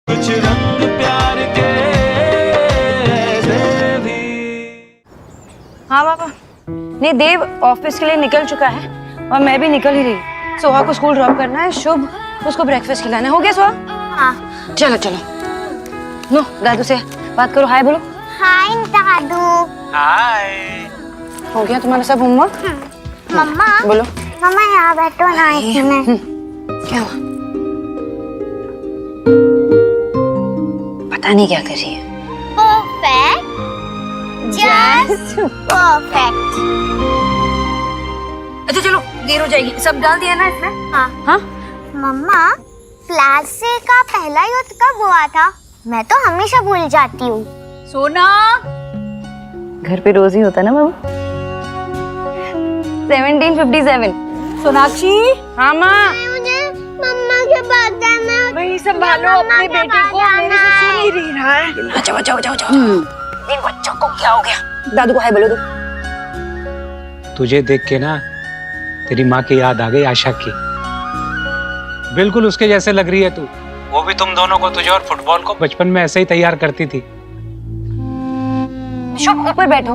कुछ रंग प्यार के भी। हाँ पापा, नहीं देव ऑफिस के लिए निकल चुका है और मैं भी निकल ही रही। सोहा को स्कूल ड्रॉप करना है, शुभ उसको ब्रेकफास्ट खिलाना है। हो गया सोहा? हाँ। चलो चलो, लो दादू से बात करो, हाय बोलो। हाय दादू। हाय। हो गया तुम्हारा सब होमवर्क? मम्मा बोलो। मम्मा यहाँ बैठो ना एक मिनट। क्या हुआ? पता नहीं क्या कर रही है। Perfect, just perfect. अच्छा चलो, देर हो जाएगी। सब डाल दिया ना इसमें? हाँ। हाँ मम्मा, क्लास से का पहला युद्ध कब हुआ था? मैं तो हमेशा भूल जाती हूँ। सोना, घर पे रोज ही होता ना बाबू। 1757। सोनाक्षी। हाँ माँ। मुझे मम्मा के पास जाना है। वही संभालो अपने बेटे को, मेरे से सुन ही नहीं रहा है। अच्छा जाओ जाओ जाओ। इन बच्चों को क्या हो गया? दादू को हाय बोलो दो। तुझे देख के ना तेरी माँ की याद आ गई, आशा की। बिल्कुल उसके जैसे लग रही है तू। वो भी तुम दोनों को, तुझे और फुटबॉल को बचपन में ऐसे ही तैयार करती थी। शुभ ऊपर बैठो,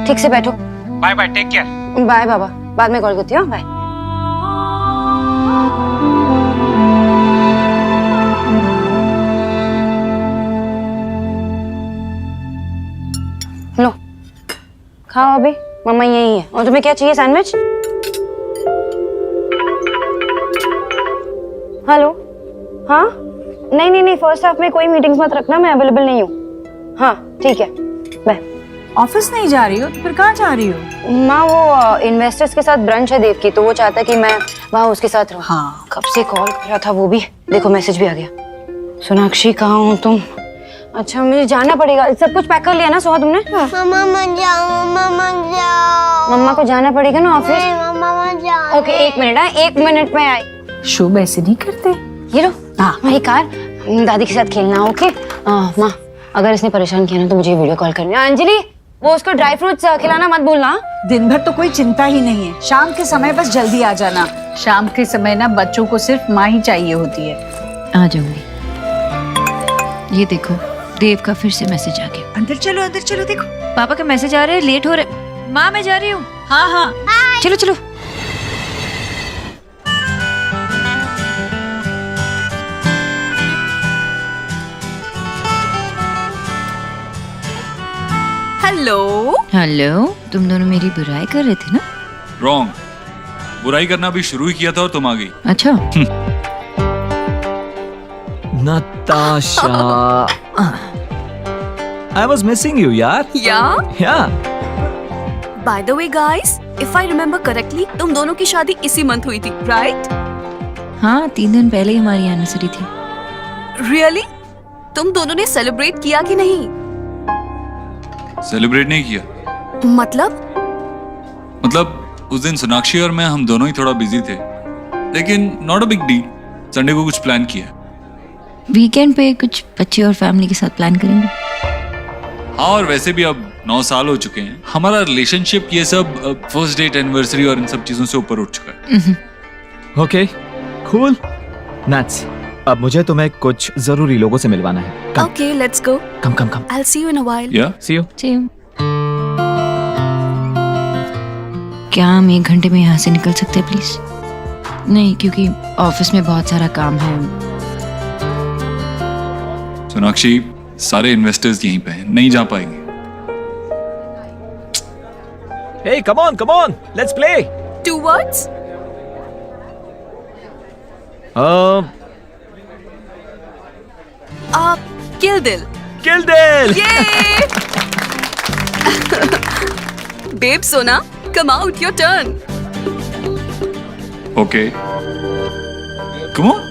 ठीक से बैठो। Bye bye, take care. Bye बाबा, बाद में कॉल करती हूँ। बाय। लो खाओ अभी, मम्मा यही है। और तुम्हें क्या चाहिए? सैंडविच? हेलो, हाँ नहीं नहीं नहीं, फर्स्ट हाफ में कोई मीटिंग्स मत रखना, मैं अवेलेबल नहीं हूँ। हाँ ठीक है, बाय। ऑफिस नहीं जा रही हो तो फिर कहाँ जा रही हो? माँ वो इन्वेस्टर्स के साथ ब्रंच है देव की, तो वो चाहता है कि मैं वहाँ उसके साथ रहूँ। हाँ। कब से कॉल कर रहा था वो भी, देखो मैसेज भी आ गया। सोनाक्षी कहाँ हो तुम? अच्छा मुझे जाना पड़ेगा। सब कुछ पैक कर लिया ना सोहा तुमने? मम्मा मत जाओ, मम्मा मत जाओ। मम्मा को जाना पड़ेगा ना ऑफिस। मम्मा मत जाओ। ओके एक मिनट, हाँ 1 मिनट में आई। शुभ ऐसे नहीं करते। ये लो, हाँ। वही कार, दादी के साथ खेलना। ओके माँ, अगर इसने परेशान किया ना तो मुझे वीडियो कॉल करनी है। अंजलि वो उसको ड्राई फ्रूट्स खिलाना मत भूलना। दिन भर तो कोई चिंता ही नहीं है, शाम के समय बस जल्दी आ जाना। शाम के समय ना बच्चों को सिर्फ माँ ही चाहिए होती है। आ जाऊंगी। ये देखो देव का फिर से मैसेज आ गया। अंदर चलो देखो। पापा का मैसेज आ रहा है, लेट हो रहा। माँ मैं जा रही हूँ। हाँ हाँ। चलो चलो। हेलो। हेलो, तुम दोनों मेरी बुराई कर रहे थे ना? रॉन्ग, बुराई करना भी शुरू ही किया था और तुम आ गई। अच्छा। Natasha, I was missing you, यार। Yeah. By the way, guys, if I remember correctly, तुम दोनों की शादी इसी मंथ हुई थी, right? हाँ 3 दिन पहले ही हमारी एनिवर्सरी थी। Really? तुम दोनों ने सेलिब्रेट किया कि नहीं? सेलिब्रेट नहीं किया। मतलब उस दिन सोनाक्षी और मैं, हम दोनों ही थोड़ा बिजी थे, लेकिन not a big deal. Sunday को कुछ प्लान किया। वीकेंड पे कुछ बच्चे और फैमिली के साथ प्लान करेंगे। हाँ, और वैसे भी अब 9 साल हो चुके हैं हमारा रिलेशनशिप, ये सब फर्स्ट डेट, एनिवर्सरी और इन सब चीजों से ऊपर उठ चुका है। Okay, cool. Nuts. अब मुझे तुम्हें कुछ जरूरी लोगों से मिलवाना है। Come. Okay, let's go. Come. I'll see you in a while. या See you. सेम। क्या हम 1 घंटे में यहाँ से निकल सकते हैं प्लीज? नहीं, क्योंकि ऑफिस में बहुत सारा काम है। सोनाक्षी, सारे इन्वेस्टर्स यहीं पे हैं, नहीं जा पाएंगे। Hey, come on. Let's play. 2 words? Kill Dil. Kill Dil. Yay! Babe, Sona, come out, your turn. Okay. Come on.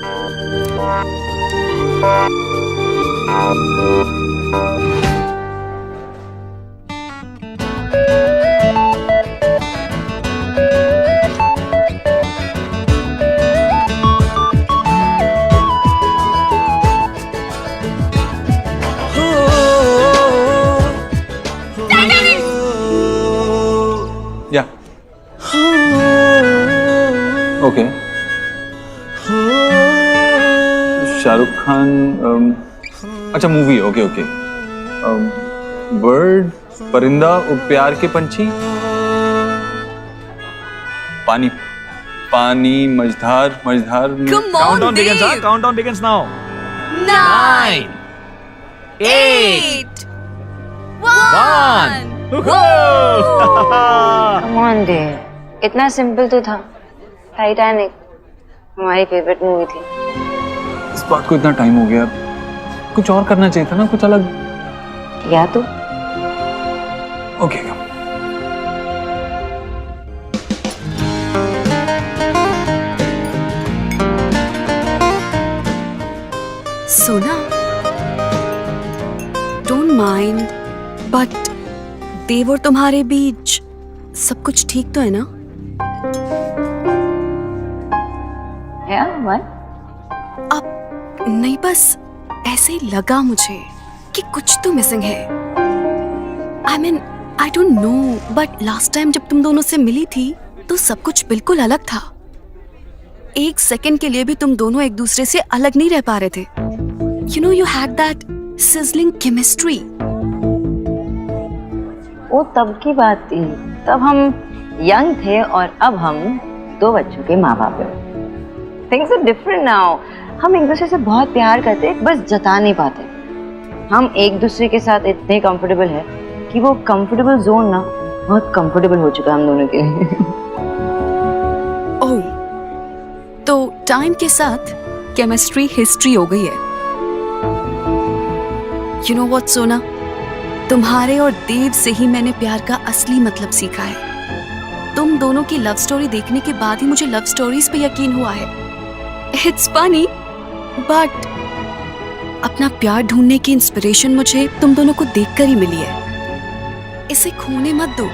Yeah. Okay. Shahrukh Khan अच्छा मूवी ओके ओके बर्ड परिंदा प्यार के पंछी पानी पानी मझधार मझधार Come on, Dave. Countdown begins now 9, 8, 1. Come on Dave, इतना सिंपल तो था। टाइटैनिक हमारी फेवरेट मूवी थी। इस बात को इतना टाइम हो गया, कुछ और करना चाहिए था ना, कुछ अलग। या तो ओके सोना, डोंट माइंड, बट देव और तुम्हारे बीच सब कुछ ठीक तो है ना? अब नहीं, बस ऐसे ही लगा मुझे कि कुछ तो मिसिंग है। I mean I don't know, but last time जब तुम दोनों से मिली थी तो सब कुछ बिल्कुल अलग था। एक सेकंड के लिए भी तुम दोनों एक दूसरे से अलग नहीं रह पा रहे थे। You know, you had that sizzling chemistry. वो तब की बात थी, तब हम यंग थे और अब हम 2 बच्चों के माँ बाप हैं। Things are different now. हम एक दूसरे से बहुत प्यार करते, बस जता नहीं पाते। हम एक दूसरे के साथ इतने कंफर्टेबल है कि वो कंफर्टेबल जोन ना बहुत कंफर्टेबल हो चुका है हम दोनों के लिए। ओह, तो टाइम के साथ केमिस्ट्री हिस्ट्री हो गई है। You know what, सोना, तुम्हारे और देव से ही मैंने प्यार का असली मतलब सीखा है। तुम दोनों की लव स्टोरी देखने के बाद ही मुझे लव स्टोरीज पे यकीन हुआ है। It's funny, but अपना प्यार ढूंढने की इंस्पिरेशन मुझे तुम दोनों को देखकर ही मिली है। इसे खोने मत दो।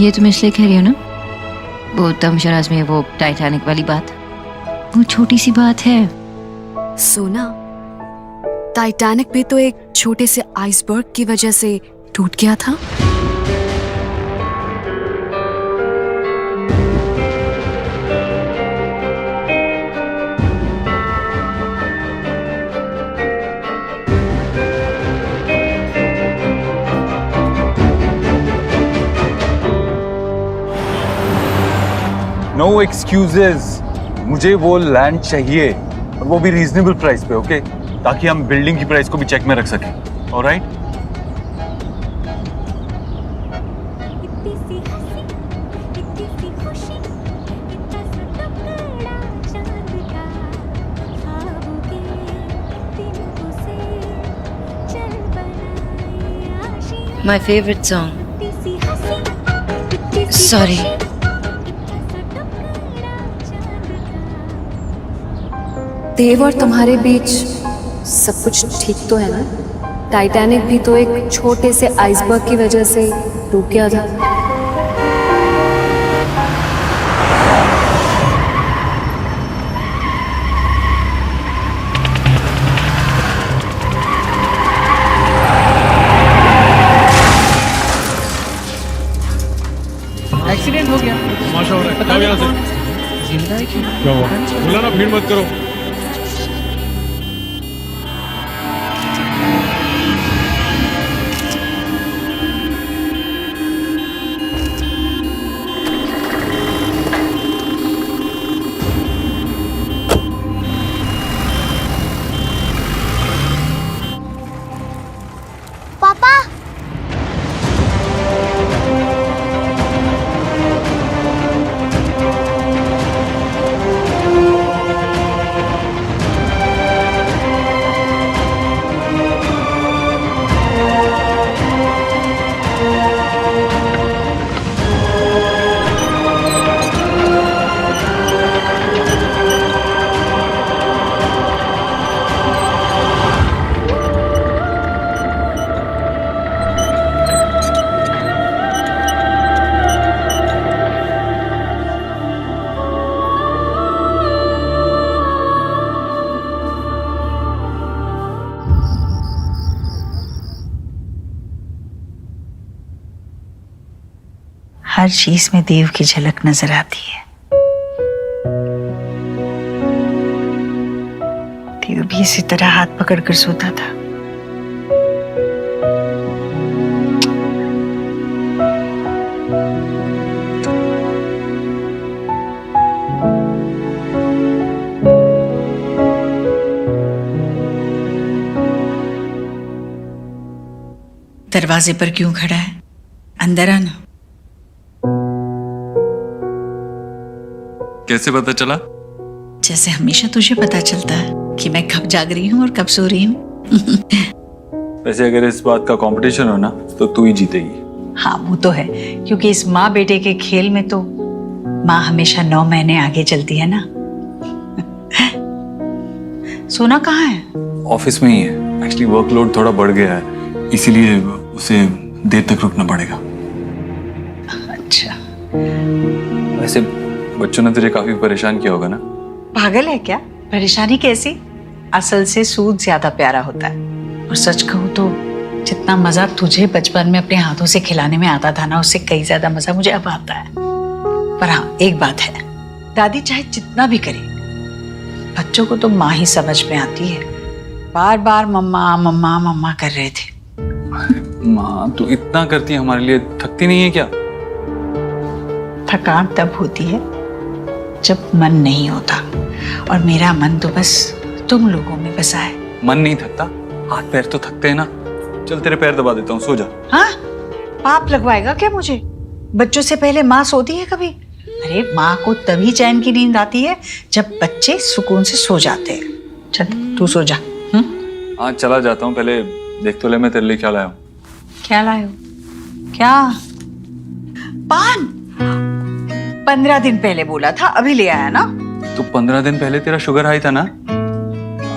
ये तुम इसलिए कह रही हो ना, वो तमशराज में वो टाइटैनिक वाली बात, वो छोटी सी बात है। सोना, टाइटैनिक भी तो एक छोटे से आइसबर्ग की वजह से टूट गया था। नो एक्सक्यूजेस, मुझे वो लैंड चाहिए और वो भी रीजनेबल प्राइस पे, ओके? ताकि हम बिल्डिंग की प्राइस को भी चेक में रख सकें। Alright? My favorite song. Sorry. देव और तुम्हारे बीच सब कुछ ठीक तो है ना? टाइटैनिक भी तो एक छोटे से आइसबर्ग की वजह से टूट गया था। एक्सीडेंट हो गया, तमाशा हो रहा है। जाओ यहाँ से। जिंदा है कि क्या हुआ? बोला ना भीड़ मत करो। पापा, हर चीज में देव की झलक नजर आती है। भी इसी तरह हाथ पकड़कर सोता था। दरवाजे पर क्यों खड़ा है? अंदर आना। कैसे पता चला? जैसे हमेशा तुझे पता चलता है कि मैं कब जाग रही हूँ और कब सो रही हूँ। वैसे अगर इस बात का कंपटीशन हो ना तो तू ही जीतेगी। हाँ वो तो है, क्योंकि इस माँ बेटे के खेल में तो माँ हमेशा 9 महीने आगे चलती है ना। सोना कहाँ है? ऑफिस में ही है। एक्चुअली वर्कलोड थोड़ा बढ़ गया है, इसीलिए उसे देर तक रुकना पड़ेगा। अच्छा। वैसे बच्चों ने तुझे काफी परेशान किया होगा ना? पागल है क्या? परेशानी कैसी? असल से सूद ज्यादा प्यारा होता है। और सच कहूँ तो जितना मजा तुझे बचपन में अपने हाथों से खिलाने में आता था ना, उससे कई ज्यादा मजा मुझे अब आता है। पर हाँ एक बात है, दादी चाहे जितना भी करे, बच्चों को तो माँ ही समझ में आती है। बार बार मम्मा मम्मा मम्मा कर रहे थे। माँ तू इतना करती है हमारे लिए, थकती नहीं है क्या? थकान तब होती है जब मन नहीं होता, और मेरा मन तो बस तुम लोगों में बसा है। मन नहीं थकता, हाथ पैर तो थकते हैं ना। चल तेरे पैर दबा देता हूँ, सो जा। हाँ? पाप लगवाएगा क्या मुझे? बच्चों से पहले माँ सोती है कभी? अरे माँ को तभी चैन की नींद आती है जब बच्चे सुकून से सो जाते हैं। चल तू सो जा। हाँ चला जाता हूँ, पहले देख तो ले मैं तेरे लिए क्या लाया हूँ। क्या लाए हो? क्या? पान? 15 दिन पहले बोला था, अभी ले आया ना? तो 15 दिन पहले तेरा शुगर हाई था ना?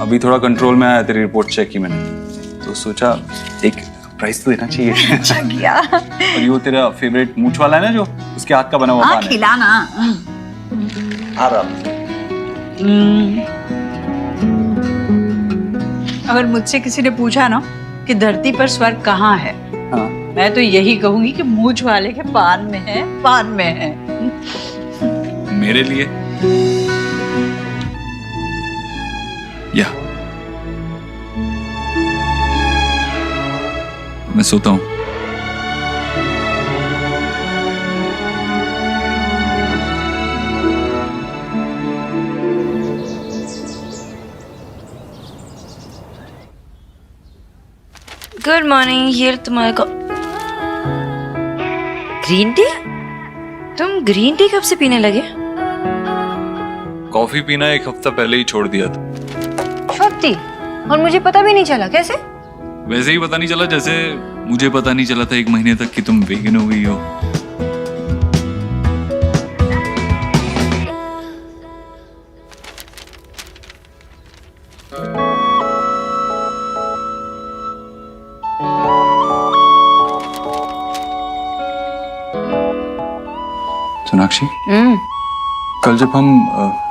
अभी थोड़ा कंट्रोल में आया, तेरी रिपोर्ट चेक की मैंने, तो सोचा एक प्राइस तो देना चाहिए। अच्छा किया। और ये तेरा फेवरेट मूंछ वाला है ना, जो उसके हाथ का बना हुआ हाँ पान है। खिलाना। आराम। अगर मुझसे किसी ने पूछा ना कि धरती पर स्वर्ग कहाँ है, हाँ। मैं तो यही कहूंगी कि मूंछ वाले के पान में है, पान में है। मेरे लिए या मैं सोता हूँ। गुड मॉर्निंग, ये तुम्हारे को ग्रीन टी? तुम ग्रीन टी कब से पीने लगे? कॉफी पीना 1 हफ्ता पहले ही छोड़ दिया था। छोटी? और मुझे पता भी नहीं चला, कैसे? वैसे ही पता नहीं चला जैसे मुझे पता नहीं चला था 1 महीने तक कि तुम वेगन हो गई हो। सोनाक्षी, कल जब हम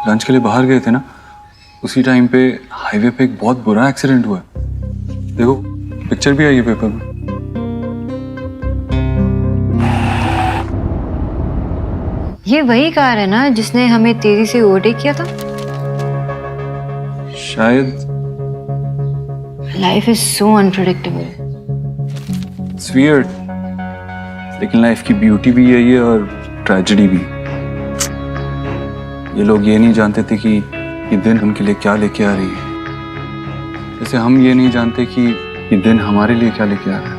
लंच के लिए बाहर गए थे ना, उसी टाइम पे हाईवे पे एक बहुत बुरा एक्सीडेंट हुआ है। देखो पिक्चर भी आई है पेपर में। ये वही कार है ना जिसने हमें तेजी से ओवरटेक किया था? शायद। Life is so unpredictable. It's weird, लेकिन लाइफ की ब्यूटी भी यही है और ट्रेजेडी भी। ये लोग ये नहीं जानते थे कि ये दिन उनके लिए क्या लेके आ रही है, जैसे हम ये नहीं जानते कि ये दिन हमारे लिए क्या लेके आ रहा है।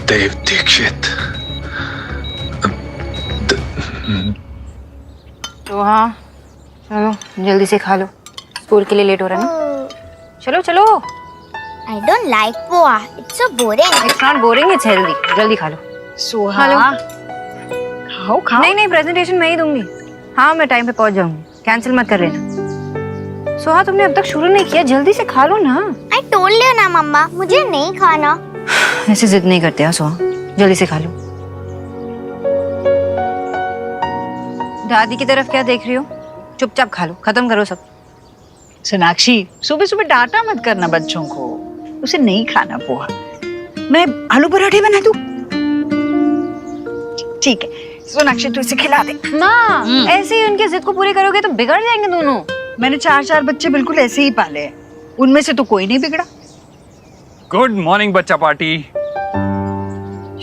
देव दीक्षित। तो हाँ चलो जल्दी से खा लो, स्कूल के लिए लेट हो रहा है ना। चलो चलो। I don't like poha. It's so boring. It's not boring, it's healthy. जल्दी खा लो। सोहा, हेलो। खाओ खाओ। नहीं नहीं, प्रेजेंटेशन मैं ही दूंगी। हाँ मैं टाइम पे पहुंच जाऊंगी, कैंसिल मत कर लेना। सोहा तुमने अब तक शुरू नहीं किया, जल्दी से खा लो ना। I told you ना मम्मा, मुझे नहीं खाना। ऐसे जिद नहीं करते हैं सोहा, जल्दी से खा लो। दादी की तरफ क्या देख रही हो? चुपचाप खा लो, खत्म करो सब। सोनाक्षी, सुबह सुबह डांटा मत करना बच्चों को, उसे नहीं खाना पोहा। मैं आलू पराठे बना दूं? ठीक है, सोनाक्षी तू इसे खिला दे। माँ ऐसे ही उनकी जिद को पूरी करोगे तो बिगड़ जाएंगे दोनों। मैंने 4 बच्चे बिल्कुल ऐसे ही पाले हैं, उनमें से तो कोई नहीं बिगड़ा। गुड मॉर्निंग बच्चा पार्टी।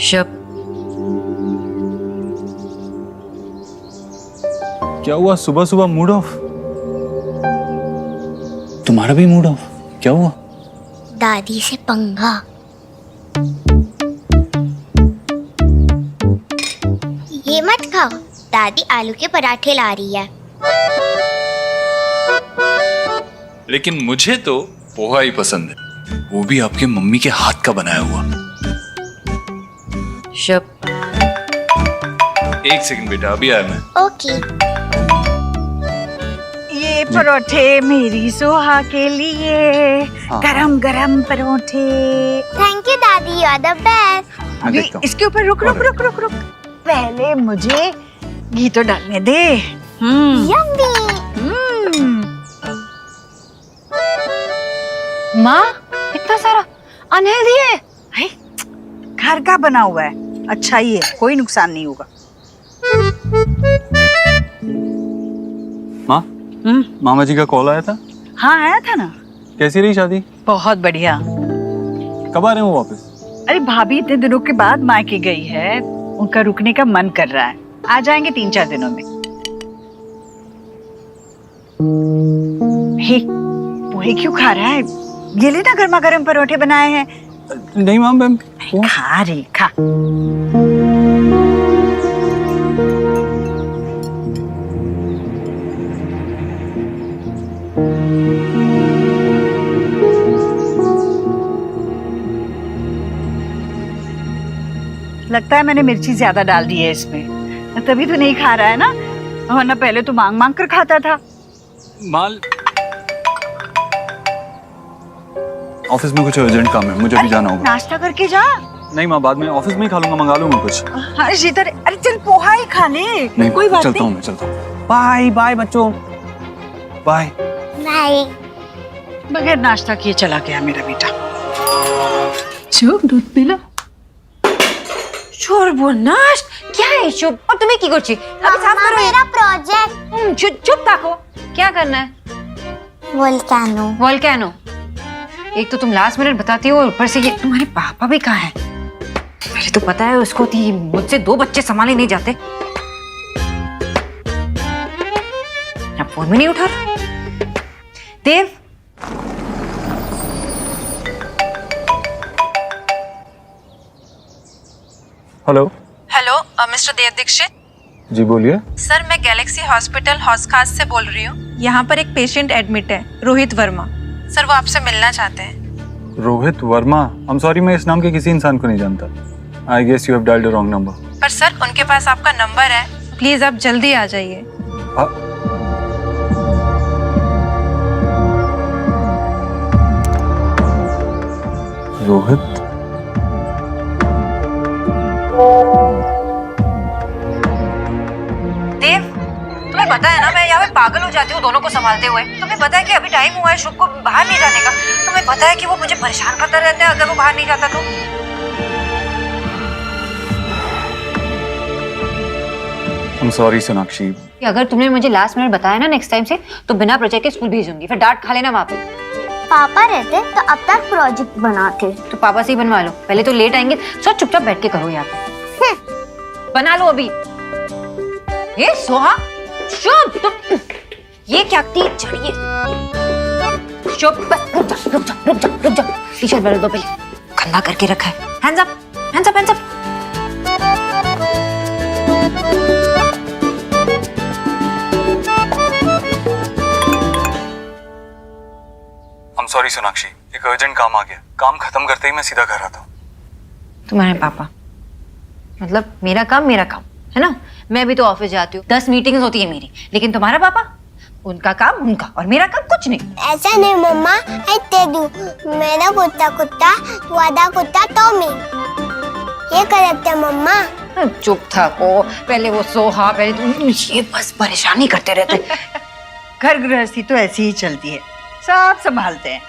शब क्या हुआ, सुबह सुबह मूड ऑफ? तुम्हारा भी मूड ऑफ? क्या हुआ? दादी से पंगा। ये मत खाओ, दादी आलू के पराठे ला रही है। लेकिन मुझे तो पोहा ही पसंद है, वो भी आपके मम्मी के हाथ का बनाया हुआ। शब एक सेकंड बेटा, अभी आया मैं। ओके। ये परोठे मेरी सोहा के लिए, गरम गरम परोठे। थैंक यू दादी, यू आर द बेस्ट। अभी इसके ऊपर रुक रुक रुक रुक रुक, पहले मुझे घी तो डालने दे। यम्मी। माँ इतना सारा अनहेल्दी है। है, घर का बना हुआ है, अच्छा ही है, कोई नुकसान नहीं होगा। माँ, मामा जी का कॉल आया था? हाँ आया था ना। कैसी रही शादी? बहुत बढ़िया। कब आ रहे हो वापस? अरे भाभी इतने दिनों के बाद मायके गई है, उनका रुकने का मन कर रहा है, आ जाएंगे 3-4 दिनों में। हे, पोहे क्यों खा रहा है? ये ले ना, गर्मा गर्म परोठे बनाए हैं। नहीं मैम, खा रे खा। लगता है मैंने मिर्ची ज्यादा डाल दी है इसमें, तभी तो नहीं खा रहा है ना, वरना पहले तो मांग मांग कर खाता था। माल ऑफिस में कुछ अर्जेंट काम है, मुझे भी जाना होगा। नाश्ता करके जा। नहीं माँ, बाद में ऑफिस में ही खा लूंगा, मंगा लूंगा कुछ। हाँ शीतल, अरे चल पोहा ही खा ले। नहीं, कोई बात चलता हूँ, नहीं। मैं चलता हूँ। बाय बाय बच्चों, बाय। बाय। बगैर नाश्ता किए चला गया मेरा बेटा। चुप, दूध पी लो। সর্বনাশ क्या है शुभ? और तुम्हें की করছি? अभी साफ मम्मा, करो। मेरा प्रोजेक्ट। चुप ताको। क्या करना है? वोल्केनो। वोल्केनो। एक तो तुम लास्ट मिनट बताती हो, और ऊपर से ये तुम्हारे पापा भी कहाँ हैं? पहले तो पता है उसको थी, मुझसे 2 बच्चे संभाले नहीं जाते। अब फोन में नहीं उठा रहा। देव, हेलो। हेलो मिस्टर देव दीक्षित। जी बोलिए। सर मैं गैलेक्सी हॉस्पिटल हॉस्खास से बोल रही हूँ। यहाँ पर एक पेशेंट एडमिट है, रोहित वर्मा। सर वो आपसे मिलना चाहते हैं। Rohit Verma? I am sorry, मैं इस नाम के किसी इंसान को नहीं जानता। I guess you have dialled the wrong number. पर सर उनके पास आपका नंबर है, प्लीज आप जल्दी आ जाइए। रोहित? देव, तुम्हें पता है ना मैं यहाँ पे पागल हो जाती हूँ दोनों को संभालते हुए। तुम्हें पता है कि अभी टाइम हुआ है शुभ को बाहर नहीं जाने का। तुम्हें पता है कि वो मुझे परेशान करता रहता है अगर वो बाहर नहीं जाता तो। I'm sorry Sonakshi. अगर तुमने मुझे लास्ट मिनट बताया ना नेक्स्ट टाइम से, तो बिना प्रोजेक्ट के स्कूल भेजूंगी, फिर डांट खा लेना वहाँ पे। पापा रहते तो अब तक प्रोजेक्ट बनाते। तो पापा से ही बनवा लो, पहले तो लेट आएंगे। सो चुपचाप बैठ के करो यहाँ पे। बना लो अभी। ये सोहा, शुभ तुम ये क्या की चढ़िए। शुभ बस रुक जा रुक जा रुक जा रुक जा। टी-शर्ट बदल दो पहले, गंदा करके रखा है। Hands up hands up hands up. I'm sorry Sonakshi, एक अर्जेंट काम आ गया। काम खत्म करते ही मैं सीधा घर आता हूँ। तुम्हारे पापा मतलब मेरा काम है ना। मैं भी तो ऑफिस जाती हूँ, 10 मीटिंग्स होती है मेरी, लेकिन तुम्हारा पापा, उनका काम उनका और मेरा काम कुछ नहीं। ऐसा नहीं मम्मा, I tell you, मेरा कुत्ता कुत्ता, वादा कुत्ता टॉमी। ये करेक्ट है मम्मा। चुप था को, पहले वो सोहा, पहले तुम, ये बस परेशानी करते रहते। घर गृहस्थी तो ऐसी ही चलती है, सब संभालते हैं।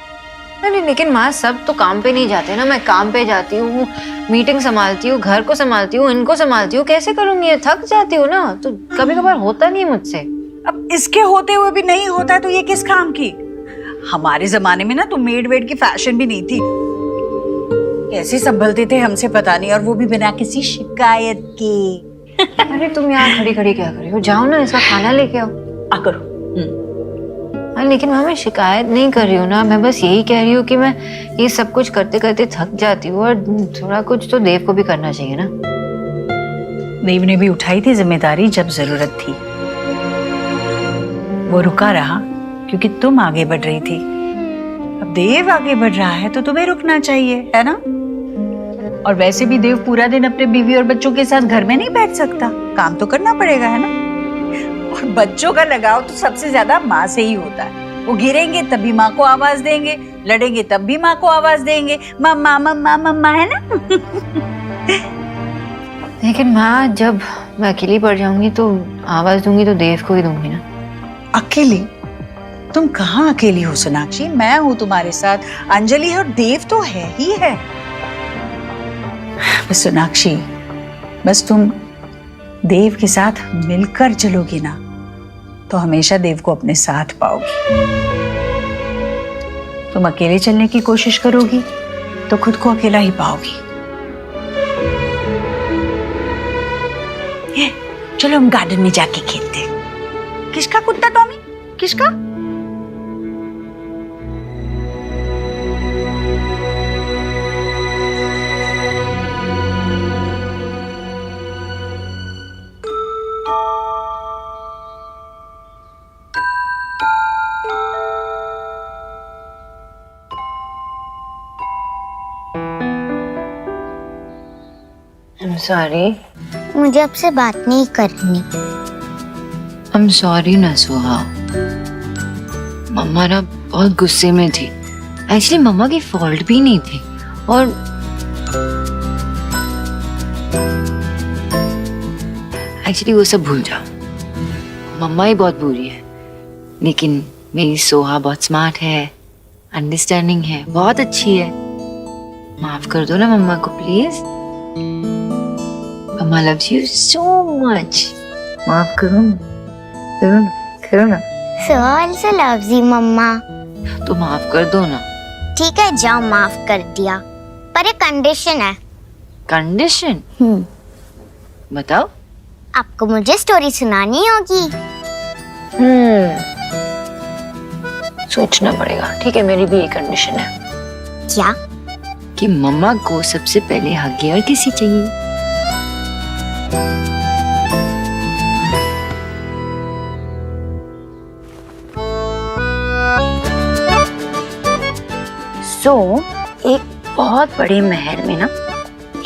नहीं लेकिन माँ सब तो काम पे नहीं जाते ना, मैं काम पे जाती हूँ, मीटिंग संभालती हूँ, घर को संभालती हूँ, इनको संभालती हूँ, कैसे करूंगी? ये थक जाती हूँ ना, तो कभी कभार होता नहीं मुझसे। अब इसके होते हुए भी नहीं होता है तो ये किस काम की? हमारे जमाने में ना तो मेड वेड की फैशन भी नहीं थी, कैसे संभलते थे हमसे पता नहीं, और वो भी बिना किसी शिकायत के। अरे तुम यहाँ खड़ी खड़ी क्या कर रही हो? जाओ ना, इसका खाना लेके आओ। करो। लेकिन मैं शिकायत नहीं कर रही हूँ ना, मैं बस यही कह रही हूँ कि मैं ये सब कुछ करते करते थक जाती हूँ और थोड़ा कुछ तो देव को भी करना चाहिए ना। देव ने भी उठाई थी जिम्मेदारी जब जरूरत थी, वो रुका रहा क्योंकि तुम आगे बढ़ रही थी। अब देव आगे बढ़ रहा है तो तुम्हें रुकना चाहिए, है ना? और वैसे भी देव पूरा दिन अपने बीवी और बच्चों के साथ घर में नहीं बैठ सकता, काम तो करना पड़ेगा, है ना? और बच्चों का लगाव तो सबसे ज्यादा माँ से ही होता है। वो गिरेंगे तभी माँ को आवाज देंगे, लड़ेंगे तब भी माँ को आवाज देंगे, मम्मा मम्मा मम्मा, है ना? लेकिन माँ जब मैं अकेली पड़ जाऊंगी तो आवाज दूंगी तो देव को ही दूंगी ना। अकेली? तुम कहाँ अकेली हो सोनाक्षी, मैं हूँ तुम्हारे साथ, अंजलि है और देव तो है ही है। बस सोनाक्षी, बस तुम देव के साथ मिलकर चलोगी ना तो हमेशा देव को अपने साथ पाओगी। तुम अकेले चलने की कोशिश करोगी तो खुद को अकेला ही पाओगी। चलो हम गार्डन में जाके खेलते हैं। किसका कुत्ता टॉमी? किसका? सॉरी, मुझे आपसे बात नहीं करनी। I'm sorry ना सुहा, मम्मा ना बहुत गुस्से में थी। एक्चुअली मम्मा की फॉल्ट भी नहीं थी और एक्चुअली वो सब भूल जाओ, मम्मा ही बहुत बुरी है, लेकिन मेरी सोहा बहुत स्मार्ट है, अंडरस्टैंडिंग है, बहुत अच्छी है। माफ कर दो ना मम्मा को please. Mama loves you so much. माफ करो ना, करो ना, करो ना। So also loves you, मम्मा। तो माफ कर दो ना। ठीक है, जाओ, माफ कर दिया, पर एक कंडीशन है। कंडीशन? बताओ। आपको मुझे स्टोरी सुनानी होगी। सोचना पड़ेगा। ठीक है, मेरी भी एक कंडीशन है। क्या? कि मम्मा को सबसे पहले हगियर किसी चाहिए। एक बहुत बड़े महल में ना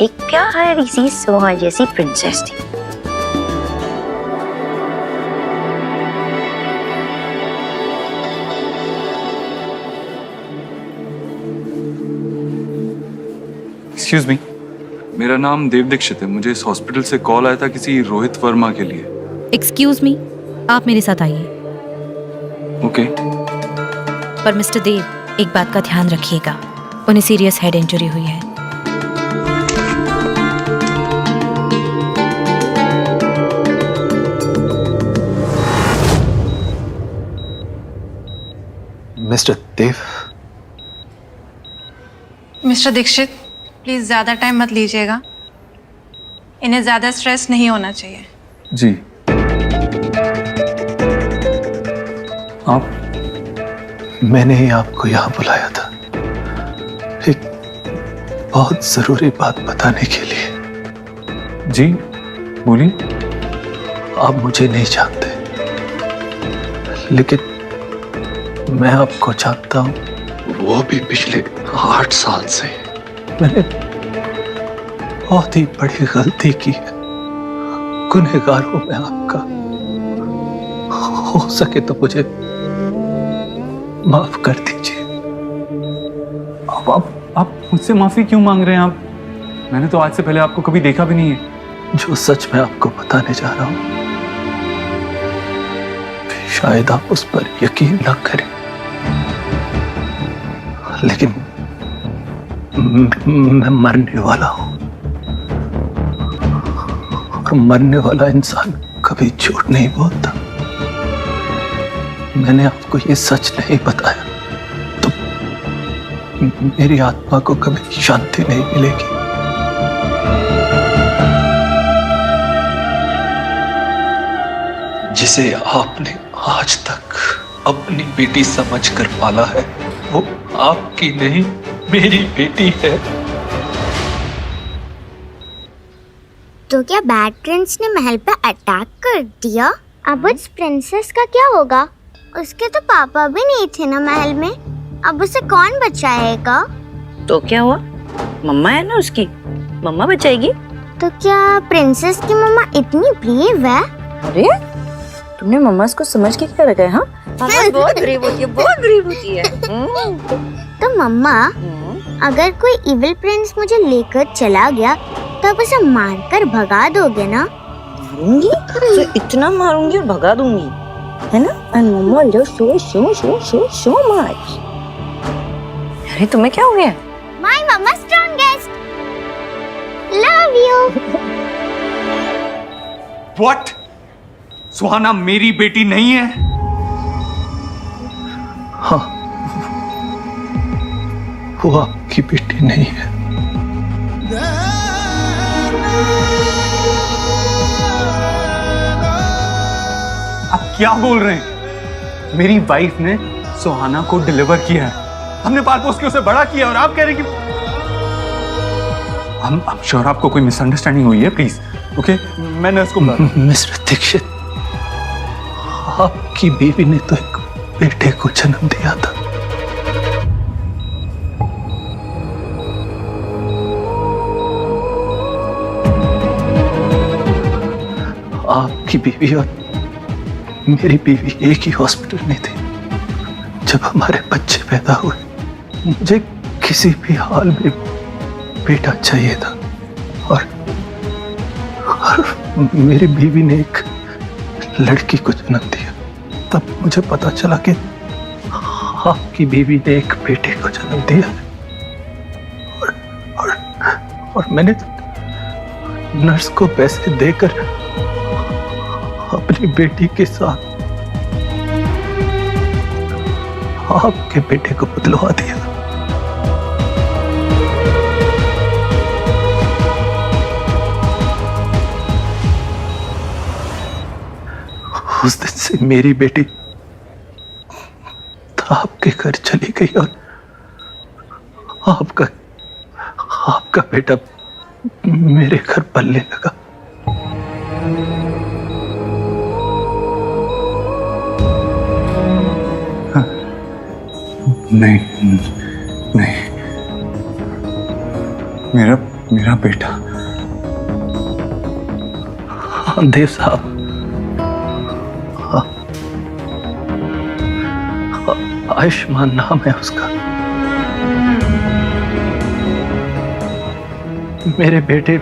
एक प्यारी सी सोहा जैसी प्रिंसेस थी। एक्सक्यूज मी, मेरा नाम देव दीक्षित है। मुझे इस हॉस्पिटल से कॉल आया था किसी रोहित वर्मा के लिए। एक्सक्यूज मी, आप मेरे साथ आइए। ओके। पर मिस्टर देव, एक बात का ध्यान रखिएगा, उन्हें सीरियस हेड इंजरी हुई है। Mister Dev. Mister Dikshit, please ज्यादा टाइम मत लीजिएगा, इन्हें ज्यादा स्ट्रेस नहीं होना चाहिए। जी। आप? मैंने ही आपको यहाँ बुलाया था एक बहुत जरूरी बात बताने के लिए। जी बोलिए। आप मुझे नहीं जानते, लेकिन मैं आपको जानता हूँ, वो भी पिछले 8 साल से। मैंने बहुत ही बड़ी गलती की है, गुनहगार हूं मैं आपका। हो सके तो मुझे माफ कर दीजिए। आप मुझसे माफी क्यों मांग रहे हैं? आप, मैंने तो आज से पहले आपको कभी देखा भी नहीं है। जो सच मैं आपको बताने जा रहा हूं, शायद आप उस पर यकीन न करें, लेकिन मैं मरने वाला हूं, और मरने वाला इंसान कभी झूठ नहीं बोलता। मैंने आपको ये सच नहीं बताया तो मेरी आत्मा को कभी शांति नहीं मिलेगी। जिसे आपने आज तक अपनी बेटी समझकर पाला है, वो आपकी नहीं मेरी बेटी है। तो क्या बैड प्रिंस ने महल पे अटैक कर दिया? अब उस प्रिंसेस का क्या होगा? उसके तो पापा भी नहीं थे ना महल में, अब उसे कौन बचाएगा? तो क्या हुआ, मम्मा है ना उसकी, मम्मा बचाएगी। तो क्या प्रिंसेस की मम्मा इतनी ब्रेव है? अरे तुमने मम्मा को समझ के क्या रखा है? हाँ, मम्मा बहुत ब्रेव होती है, बहुत ब्रेव होती है। तो मम्मा, अगर कोई इविल प्रिंस मुझे लेकर चला गया तो आप उसे मारकर भगा दोगे ना? मारूंगी तो इतना मारूंगी और भगा दूंगी, है ना? And mama love so much. अरे तुम्हें क्या हो गया? My mama strongest, love you. What? Suhana मेरी बेटी नहीं है? हाँ, वो आपकी बेटी नहीं है। आप क्या बोल रहे हैं? मेरी वाइफ ने सुहाना को डिलीवर किया है, हमने पाल पोस के उसे बड़ा किया, और आप कह रहे हैं कि हम श्योर आपको कोई मिसअंडरस्टैंडिंग हुई है। प्लीज ओके, मैंने उसको मिस्टर दीक्षित, आपकी बीवी ने तो एक बेटे को जन्म दिया था। आपकी बीवी और मेरी बीवी एक ही हॉस्पिटल में थी। जब हमारे बच्चे पैदा हुए, मुझे किसी भी हाल में बेटा चाहिए था, और मेरी बीवी ने एक लड़की को जन्म दिया। तब मुझे पता चला कि आपकी बीवी ने एक बेटे को जन्म दिया है, और मैंने नर्स को पैसे देकर अपनी बेटी के साथ आपके बेटे को बदलवा दिया। उस दिन से मेरी बेटी आपके घर चली गई, और आपका बेटा मेरे घर पलने लगा। नहीं नहीं, मेरा बेटा। हाँ देव साहब, आयुष्मान नाम है उसका। मेरे बेटे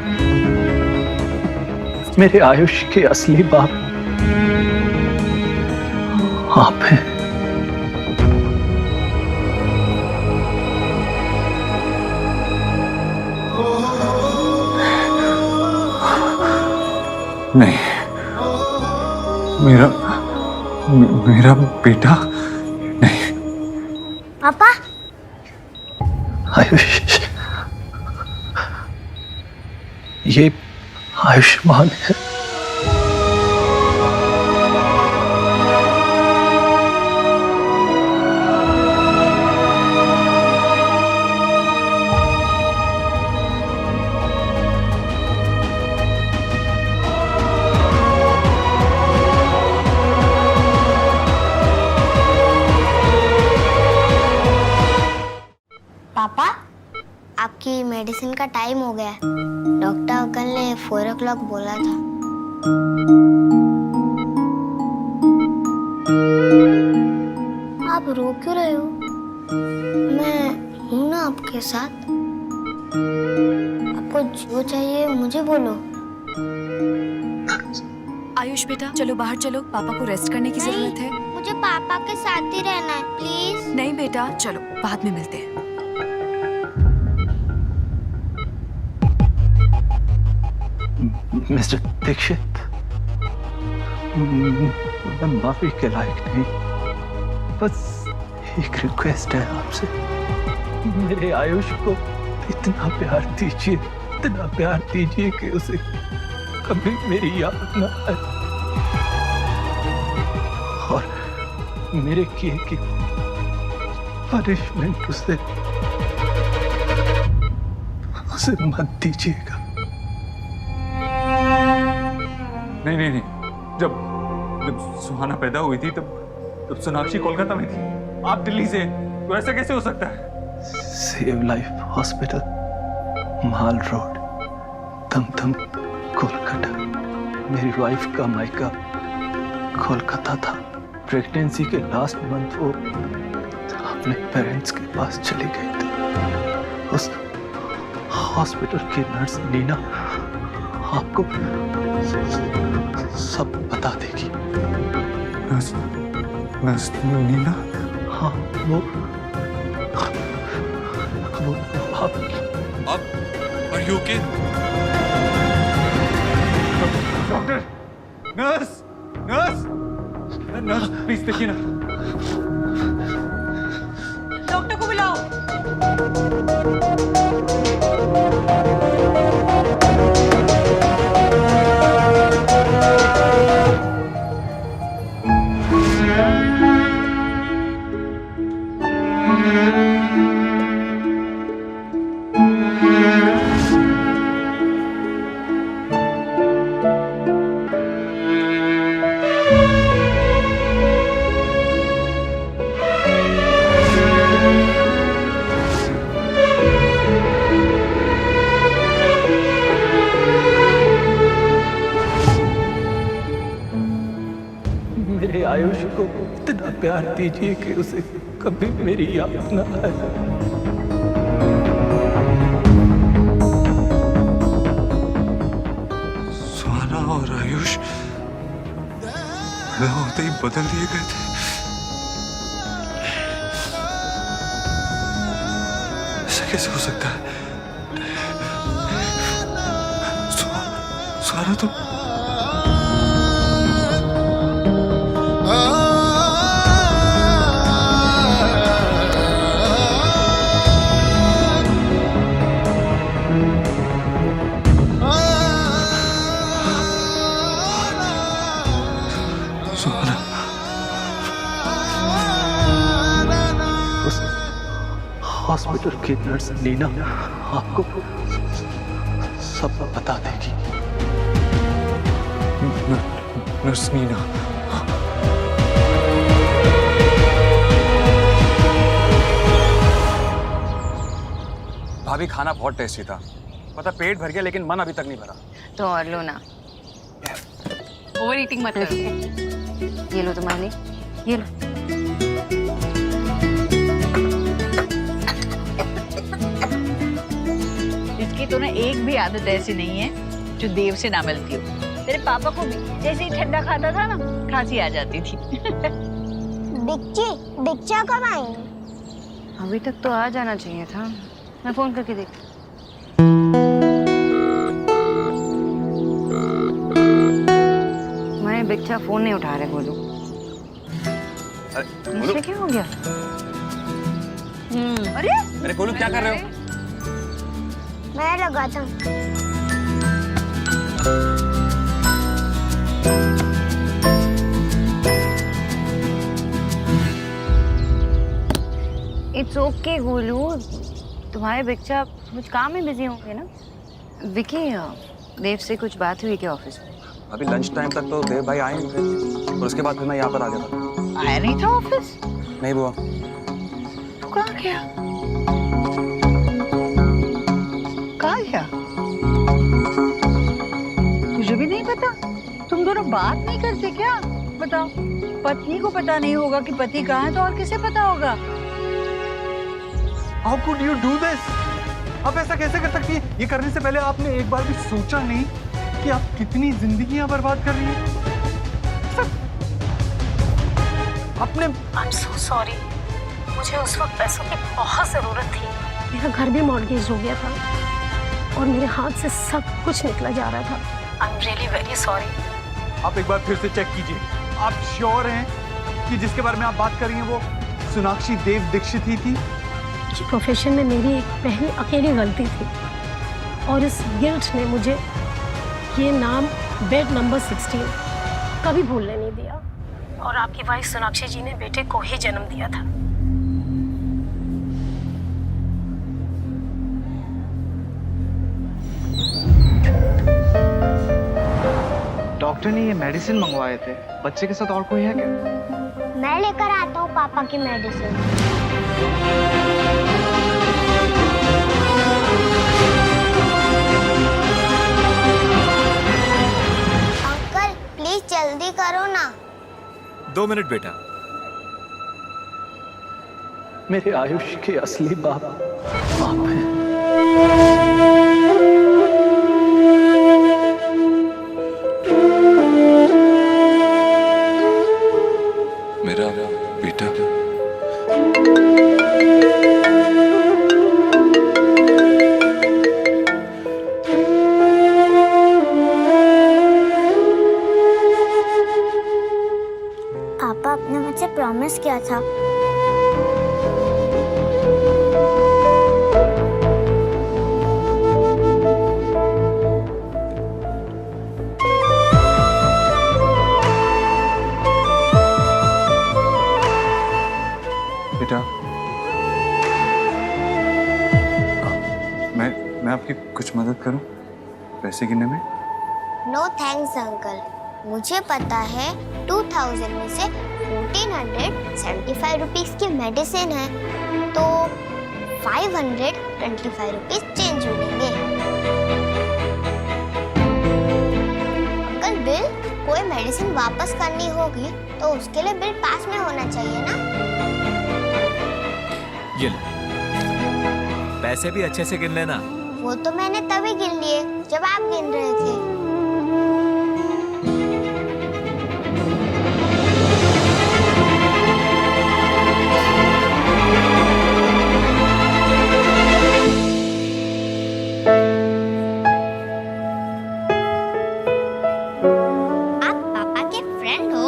मेरे आयुष के असली बाप आप हैं। नहीं, मेरा बेटा नहीं। पापा, आयुष, ये आयुष्मान है। पापा, आपकी मेडिसिन का टाइम हो गया है। डॉक्टर अंकल ने 4 o'clock बोला था। आप रो क्यों रहे हो? मैं हूं ना आपके साथ। आपको जो चाहिए मुझे बोलो। आयुष बेटा, चलो बाहर चलो, पापा को रेस्ट करने की जरूरत है। मुझे पापा के साथ ही रहना है, प्लीज। नहीं बेटा, चलो बाद में मिलते हैं। मिस्टर दीक्षित, मैं माफी के लायक नहीं, बस एक रिक्वेस्ट है आपसे, मेरे आयुष को इतना प्यार दीजिए, इतना प्यार दीजिए कि उसे कभी मेरी याद न आए और मेरे किए की पनिशमेंट उसे मत दीजिएगा। नहीं नहीं नहीं, जब सुहाना पैदा हुई थी तब सोनाक्षी कोलकाता में थी, आप दिल्ली से, तो ऐसा कैसे हो सकता है? सेव लाइफ हॉस्पिटल, माल रोड, दमदम, कोलकाता। मेरी वाइफ का मायका कोलकाता था। प्रेगनेंसी के लास्ट मंथ वो अपने पेरेंट्स के पास चली गई थी। उस हॉस्पिटल की नर्स नीना आपको सब बता देगी। नर्स नीना? हाँ, वो अब are you okay? Doctor, nurse, nurse, nurse please देखिए ना। डॉक्टर को बुलाओ। मेरे आयुष को इतना प्यार दीजिए कि उसे कभी मेरी याद न आए। सुहाना और आयुष मैं होते ही बदल दिए गए थे। ऐसा कैसे हो सकता है? सुहाना तो हॉस्पिटल की नर्स नीना आपको सब बता देगी। नर्स नीना? भाभी खाना बहुत टेस्टी था, पता पेट भर गया लेकिन मन अभी तक नहीं भरा। तो और लो ना। ओवर ईटिंग मत करो। ये लो तुम्हारे लिए, ये लो। इसकी तो ना एक भी आदत ऐसी नहीं है जो देव से ना मिलती हो। तेरे पापा को भी जैसे ही ठंडा खाता था ना, खांसी आ जाती थी। दीक्षा कब आई? अभी तक तो आ जाना चाहिए था, मैं फोन करके देख। मैं बिच्छा फोन नहीं उठा रहे, बोलो। बोलो क्या हो गया? अरे बोलो क्या कर रहे हो? मैं लगाता हूँ। इट्स ओके गोलू, तुम्हारे बच्चा कुछ काम में बिजी होंगे ना। विकी, देव से कुछ बात हुई क्या ऑफिस में? अभी लंच टाइम तक तो देव भाई आए नहीं थे और उसके बाद फिर मैं यहाँ पर आ गया था। आया नहीं था ऑफिस? नहीं बुआ। तू कहाँ गया? कहाँ गया? मुझे भी नहीं पता। तुम दोनों बात नहीं करते क्या? बताओ, पत्नी को पता नहीं होगा कि पति कहाँ है तो और किसे पता होगा? How could you do this? आप ऐसा कैसे कर सकती हैं? ये करने से पहले आपने एक बार भी सोचा नहीं कि आप कितनी जिंदगियां बर्बाद कर रही हैं? आपने I'm so sorry. मुझे उस वक्त पैसों की बहुत जरूरत थी। मेरा घर भी मॉर्गेज हो गया था और मेरे हाथ से सब कुछ निकला जा रहा था। I am really very sorry. आप एक बार फिर से चेक कीजिए। आप श्योर हैं कि जिसके बारे में आप बात कर रही हैं वो सोनाक्षी देव दीक्षित ही थी? इस प्रोफेशन में मेरी एक पहली अकेली गलती थी और इस गिल्ट ने मुझे ये नाम बेड नंबर 16 कभी भूलने नहीं दिया। और आपकी वाइफ सोनाक्षी जी ने बेटे को ही जन्म दिया था। डॉक्टर ने ये मेडिसिन मंगवाए थे, बच्चे के साथ और कोई है क्या? मैं लेकर आता हूँ पापा की मेडिसिन। अंकल प्लीज जल्दी करो ना। 2 मिनट बेटा। मेरे आयुष के असली बाप आप हैं। मेरा बेटा। पापा आपने मुझसे प्रॉमिस किया था। बेटा मैं आपकी कुछ मदद करूं पैसे गिनने में? नो थैंक्स अंकल, मुझे पता है 2000 में से 1475 रुपीस की मेडिसिन है तो 525 रुपीस चेंज मिलेंगे। अंकल बिल कोई मेडिसिन वापस करनी होगी तो उसके लिए बिल पास में होना चाहिए ना। ये ले। पैसे भी अच्छे से गिन लेना। वो तो मैंने तभी गिन लिए जब आप गिन रहे थे। आप पापा के फ्रेंड हो?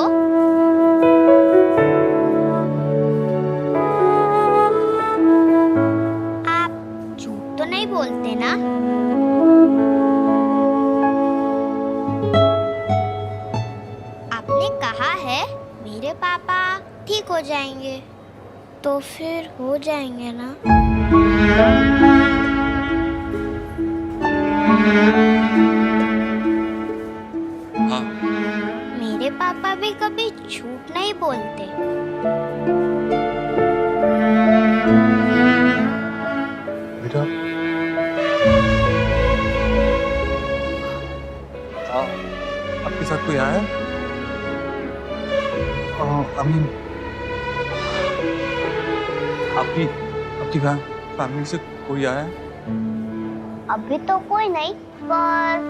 आप झूठ तो नहीं बोलते ना? आपने कहा है मेरे पापा ठीक हो जाएंगे तो फिर हो जाएंगे ना? हाँ। मेरे पापा भी कभी झूठ नहीं बोलते। बेटा आपके साथ कोई आया? अमीन आपकी फैमिली से कोई आया? अभी तो कोई नहीं पर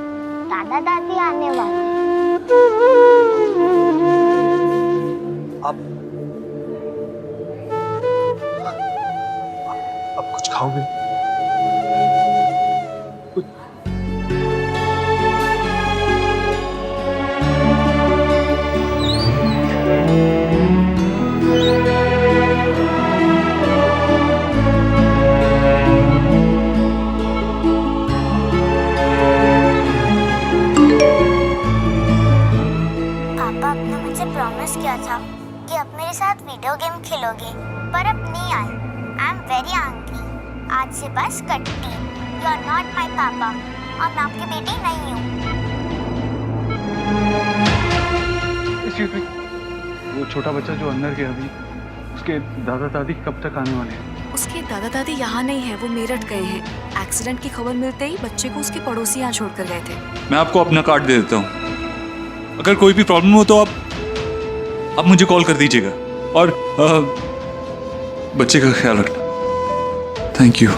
दादा दादी आने वाले। आप कुछ खाओगे? पापा आपने मुझे प्रॉमिस किया था कि आप मेरे साथ वीडियो गेम खेलोगे पर अब नहीं आए। I am very angry. आज से बस कट्टी। यू आर नॉट माय पापा और मैं आपकी बेटी नहीं हूँ। वो छोटा बच्चा जो अंदर गया अभी, उसके दादा दादी कब तक आने वाले हैं? उसके दादा दादी यहाँ नहीं है, वो मेरठ गए हैं। एक्सीडेंट की खबर मिलते ही बच्चे को उसके पड़ोसी यहाँ छोड़कर गए थे। मैं आपको अपना कार्ड दे देता हूँ। अगर कोई भी प्रॉब्लम हो तो आप मुझे कॉल कर दीजिएगा और बच्चे का ख्याल रखना। Thank you.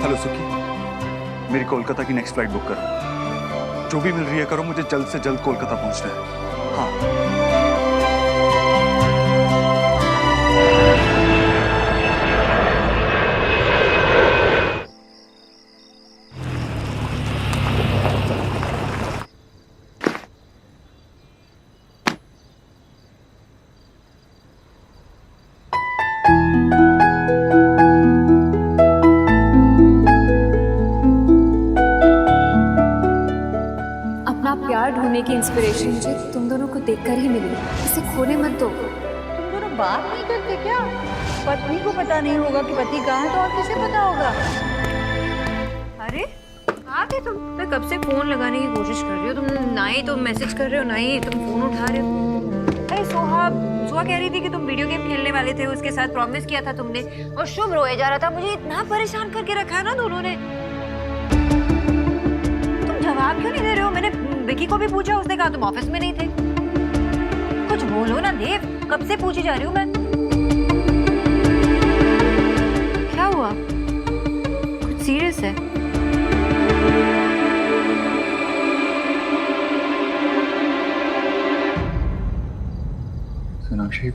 हेलो सुखी, मेरी कोलकाता की नेक्स्ट फ्लाइट बुक करो। जो भी मिल रही है करो, मुझे जल्द से जल्द कोलकाता पहुंचना है। हाँ। अपना प्यार ढूंढने की इंस्पिरेशन मुझे तुम दोनों को देखकर ही मिली। इसे खोने मत दो। तुम दोनों बात नहीं करते क्या? पत्नी को पता नहीं होगा कि पति कहाँ है तो और किसे पता होगा? अरे कहाँ थे तुम? मैं कब से फोन लगाने की कोशिश कर रही हो, तुम ना ही तो मैसेज कर रहे हो ना ही तुम फोन उठा रहे हो। अरे सोहा कह रही थी कि तुम वीडियो गेम खेलने वाले थे, उसके साथ प्रॉमिस किया था तुमने, और शुभ रोए जा रहा था। मुझे इतना परेशान करके रखा है ना दोनों ने। तुम जवाब क्यों नहीं दे रहे हो? मैंने विकी को भी पूछा, उसने कहा तुम ऑफिस में नहीं थे। कुछ बोलो ना देव, कब से पूछी जा रही हूँ मैं। क्या हुआ? कुछ सीरियस है? सोनाक्षी,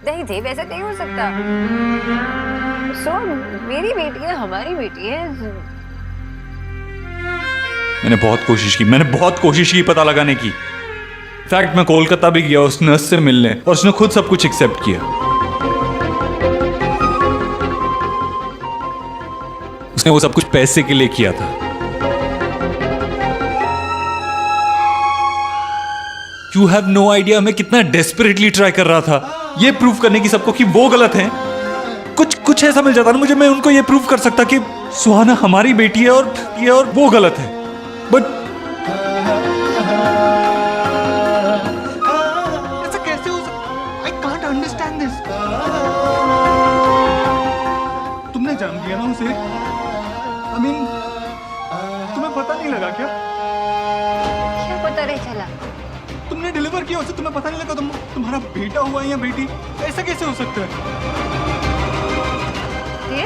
नहीं देव, ऐसा नहीं हो सकता। सो मेरी बेटी है, हमारी बेटी है। मैंने बहुत कोशिश की पता लगाने की। फैक्ट मैं कोलकाता भी गया उस नर्स से मिलने, और उसने खुद सब कुछ एक्सेप्ट किया। उसने वो सब कुछ पैसे के लिए किया था। यू हैव नो आइडिया मैं कितना डेस्परेटली ट्राई कर रहा था ये प्रूव करने की सबको कि वो गलत हैं। कुछ ऐसा मिल जाता ना मुझे, मैं उनको ये प्रूव कर सकता कि सुहाना हमारी बेटी है और वो गलत है। बट ऐसा कैसे हो सकता? I can't understand this. तुमने जान लिया ना उसे? I mean, तुम्हें पता नहीं लगा क्या? क्या पता नहीं चला? तुमने डिलीवर किया उसे, तुम्हें पता नहीं लगा तुम्हारा बेटा हुआ है या बेटी? ऐसा कैसे हो सकता है? ये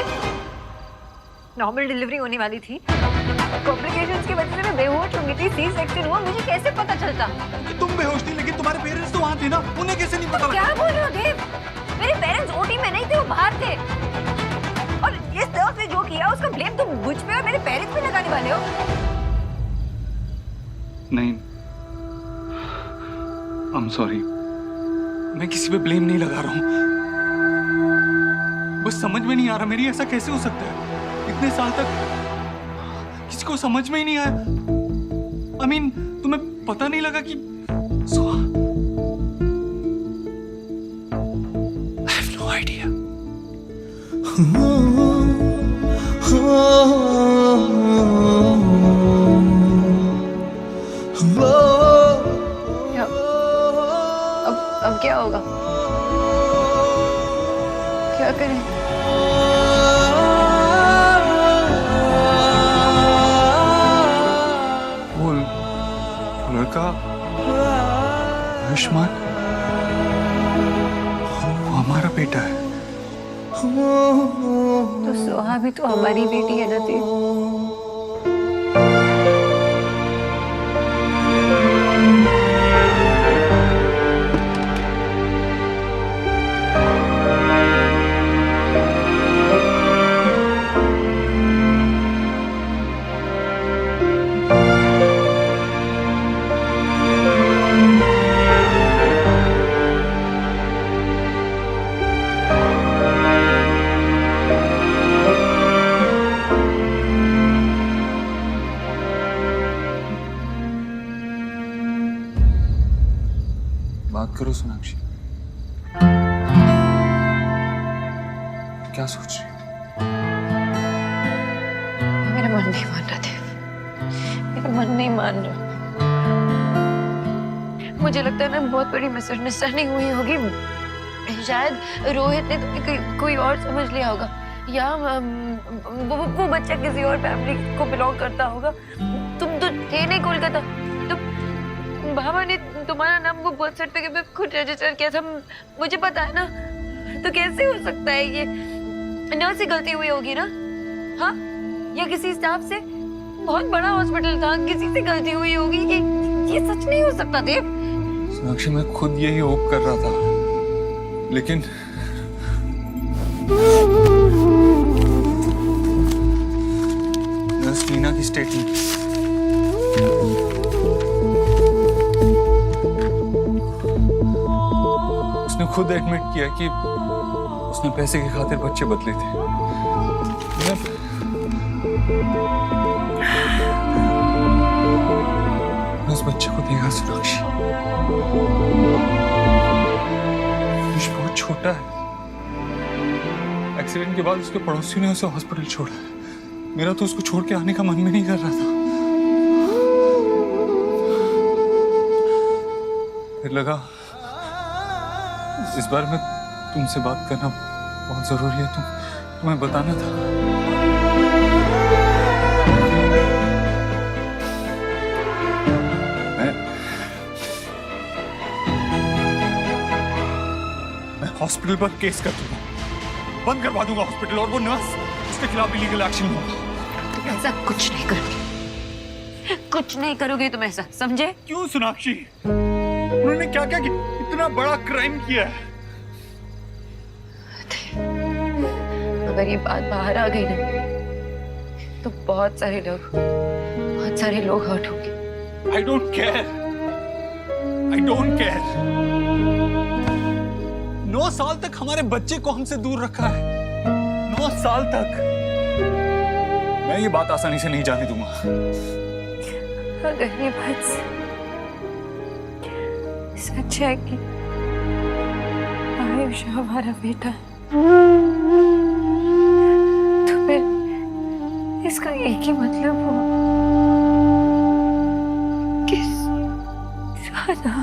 नॉर्मल डिलीवरी होने वाली थी, कॉम्प्लिकेशंस की वजह से मैं बेहोश हो गई थी, सी सेक्शन हुआ, मुझे कैसे पता चलता? तुम बेहोश थी लेकिन तुम्हारे पेरेंट्स तो वहाँ थे ना, उन्हें कैसे नहीं पता? क्या बोल रहे हो देव? मेरे पेरेंट्स ओटी में नहीं थे, वो बाहर थे। और इस नर्स ने जो किया उसका ब्लेम तुम मुझ पे और मेरे पेरेंट्स पे लगाने वाले हो? नहीं, I'm sorry, मैं किसी पे ब्लेम नहीं लगा रहा हूँ। बस समझ में नहीं आ रहा मेरी, ऐसा कैसे हो सकता है? इतने साल तक किसी को समझ में ही नहीं आया। I mean, तुम्हें पता नहीं लगा कि I have no idea. अब क्या होगा? क्या करें? वो लड़का आयुष्मान, वो हमारा बेटा है। तो सोहा भी तो हमारी बेटी है ना देव। करो सोनाक्षी। क्या सोच रही हो? मेरा मन नहीं मान रहा देव, मेरा मन नहीं मान रहा। मुझे लगता है ना बहुत बड़ी मिसअंडरस्टैंडिंग हुई होगी। शायद रोहित ने तुम्हें कोई और समझ लिया होगा, या वो बच्चा किसी और फैमिली को बिलोंग करता होगा। तुम तो थे नहीं कोलकाता, तो बाबा ने तुम्हारा नाम वो बर्थ सर्टिफिकेट में खुद रजिस्टर किया था, मुझे पता है ना। तो कैसे हो सकता है ये? नर्स से गलती हुई होगी ना, हाँ? या किसी स्टाफ से? बहुत बड़ा हॉस्पिटल था, किसी से गलती हुई होगी। ये सच नहीं हो सकता देव। सोनाक्षी मैं खुद यही होप कर रहा था, लेकिन नर्स मीना की स्टेटमेंट, उसने खुद एडमिट किया कि उसने पैसे की खातिर बच्चे बदले थे। मैं उस बच्चे को देखा सोनाक्षी, बहुत छोटा है। एक्सीडेंट के बाद उसके पड़ोसियों ने उसे हॉस्पिटल छोड़ा। मेरा तो उसको छोड़ के आने का मन भी नहीं कर रहा था। फिर लगा इस बार में तुमसे बात करना बहुत जरूरी है, तुम्हें बताना था। मैं हॉस्पिटल पर केस कर दूंगा, बंद करवा दूंगा हॉस्पिटल, और वो नर्स, उसके खिलाफ लीगल एक्शन होगा। तुम ऐसा कुछ नहीं करोगे, कुछ नहीं करोगे तुम ऐसा, समझे? क्यों सोनाक्षी? उन्होंने क्या क्या इतना बड़ा क्राइम किया है? अगर ये बात बाहर आ गई ना, तो बहुत सारे लोग हर्ट होंगे। I don't care. I don't care. 9 साल तक हमारे बच्चे को हमसे दूर रखा है, 9 साल तक। मैं ये बात आसानी से नहीं जाने दूंगा। अगर ये बात सच है कि आयुष हमारा बेटा है, तो फिर इसका एक ही मतलब हुआ कि सुहाना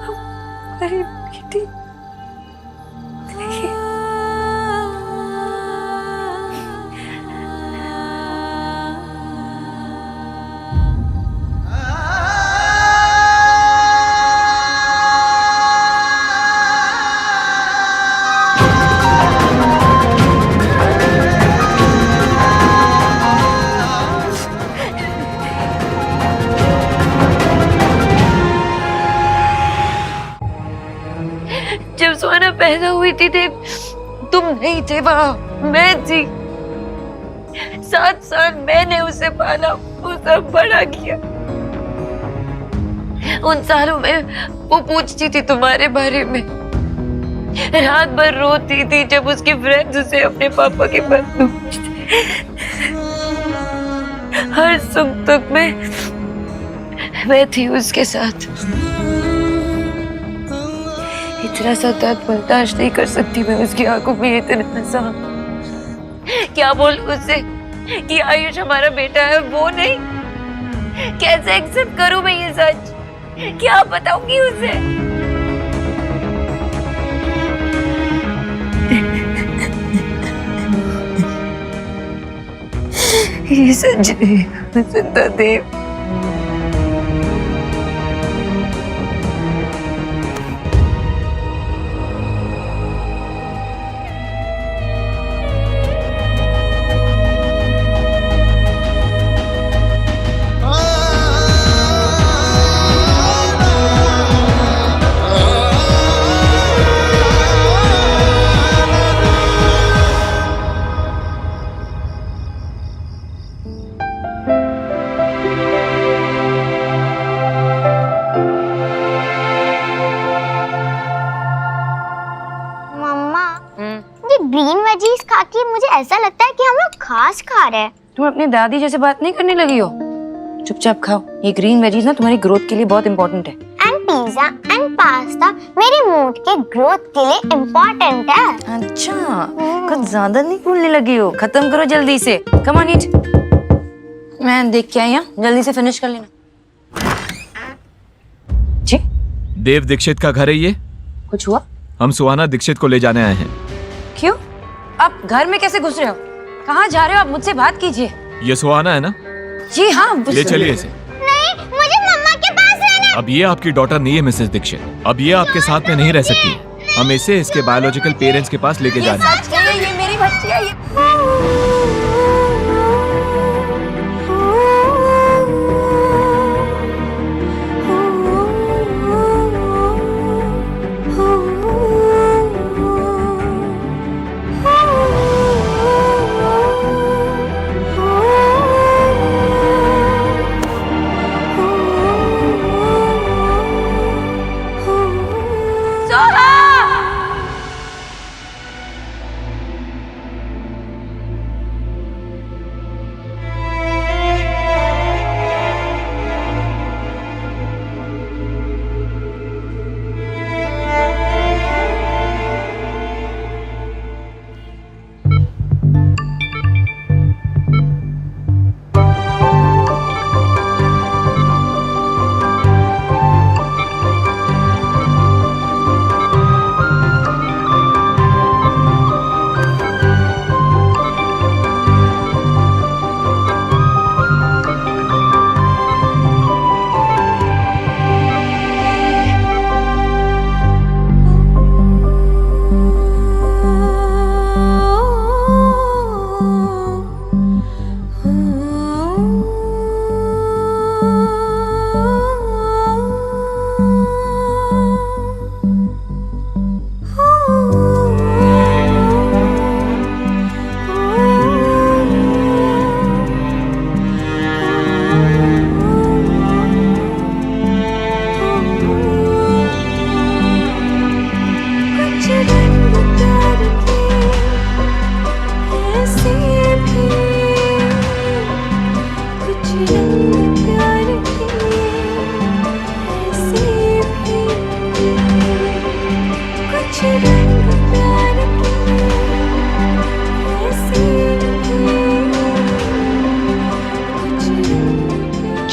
हमारी बेटी नहीं। जब सुहाना पैदा हुई थी तुम नहीं थे वहां, मैं थी। 7 साल मैंने उसे पाला, उसे बड़ा किया। उन सालों में वो पूछती थी तुम्हारे बारे में, रात भर रोती थी जब उसके फ्रेंड्स उसे अपने पापा के पास पूछते। हर सुख दुख में मैं थी उसके साथ। इतना सा दर्द बर्दाश्त नहीं कर सकती मैं उसकी आंखों में इतना सा। क्या बोल उससे कि आयुष हमारा बेटा है, वो नहीं? कैसे एक्सेप्ट करूं मैं ये सच? क्या बताऊंगी उसे? ये सच है जिंदा देव। ग्रीन वेजीज खा के मुझे ऐसा लगता है कि हम लोग घास खा रहे हैं। तुम अपनी दादी जैसे बात नहीं करने लगी हो? चुपचाप खाओ, ये ग्रीन वेजीज ना तुम्हारी ग्रोथ के लिए बहुत इंपॉर्टेंट है। एंड पिज्जा एंड पास्ता मेरे मूड के ग्रोथ के लिए इम्पोर्टेंट है। अच्छा, कुछ ज्यादा नहीं बोलने लगी हो। खत्म करो जल्दी से। कम ऑन ईट। मैं देख के आई हूँ, जल्दी से फिनिश कर लेना। जी? देव दीक्षित का घर है ये? कुछ हुआ? हम सुहाना दीक्षित को ले जाने आए हैं। क्यों? आप घर में कैसे घुस रहे हो? कहाँ जा रहे हो आप? मुझसे बात कीजिए। ये सुहाना है ना? जी हाँ। ले चलिए इसे। नहीं, मुझे मम्मा के पास रहना। अब ये आपकी डॉटर नहीं है मिसेस दीक्षित। अब ये आपके साथ में नहीं रह सकती। हम इसे इसके बायोलॉजिकल पेरेंट्स के पास लेके जा रहे हैं। ये मेरी बच्ची है।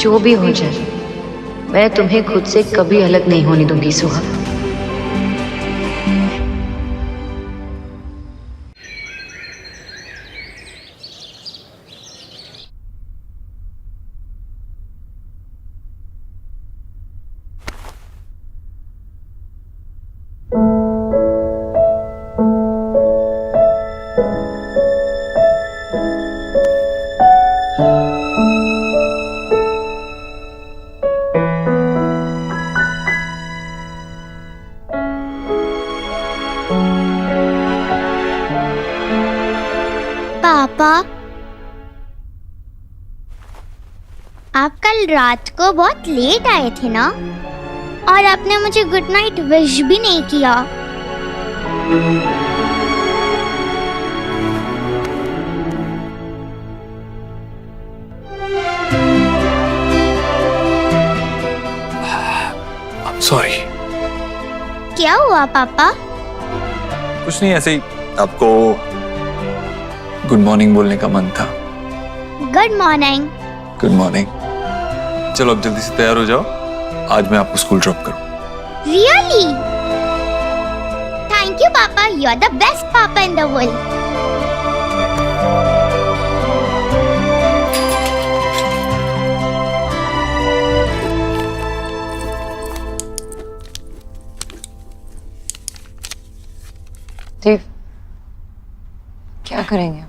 जो भी हो जाए, मैं तुम्हें खुद से कभी अलग नहीं होने दूंगी सुहा। पापा, आप कल रात को बहुत लेट आए थे ना, और आपने मुझे गुड नाइट विश भी नहीं किया। सॉरी। क्या हुआ पापा? कुछ नहीं, ऐसे ही आपको गुड मॉर्निंग बोलने का मन था। Good morning. Good morning. चलो अब जल्दी से तैयार हो जाओ, आज मैं आपको स्कूल ड्रॉप करूं। रियली? थैंक यू पापा, यू आर द बेस्ट पापा इन द वर्ल्ड। देव, क्या करेंगे?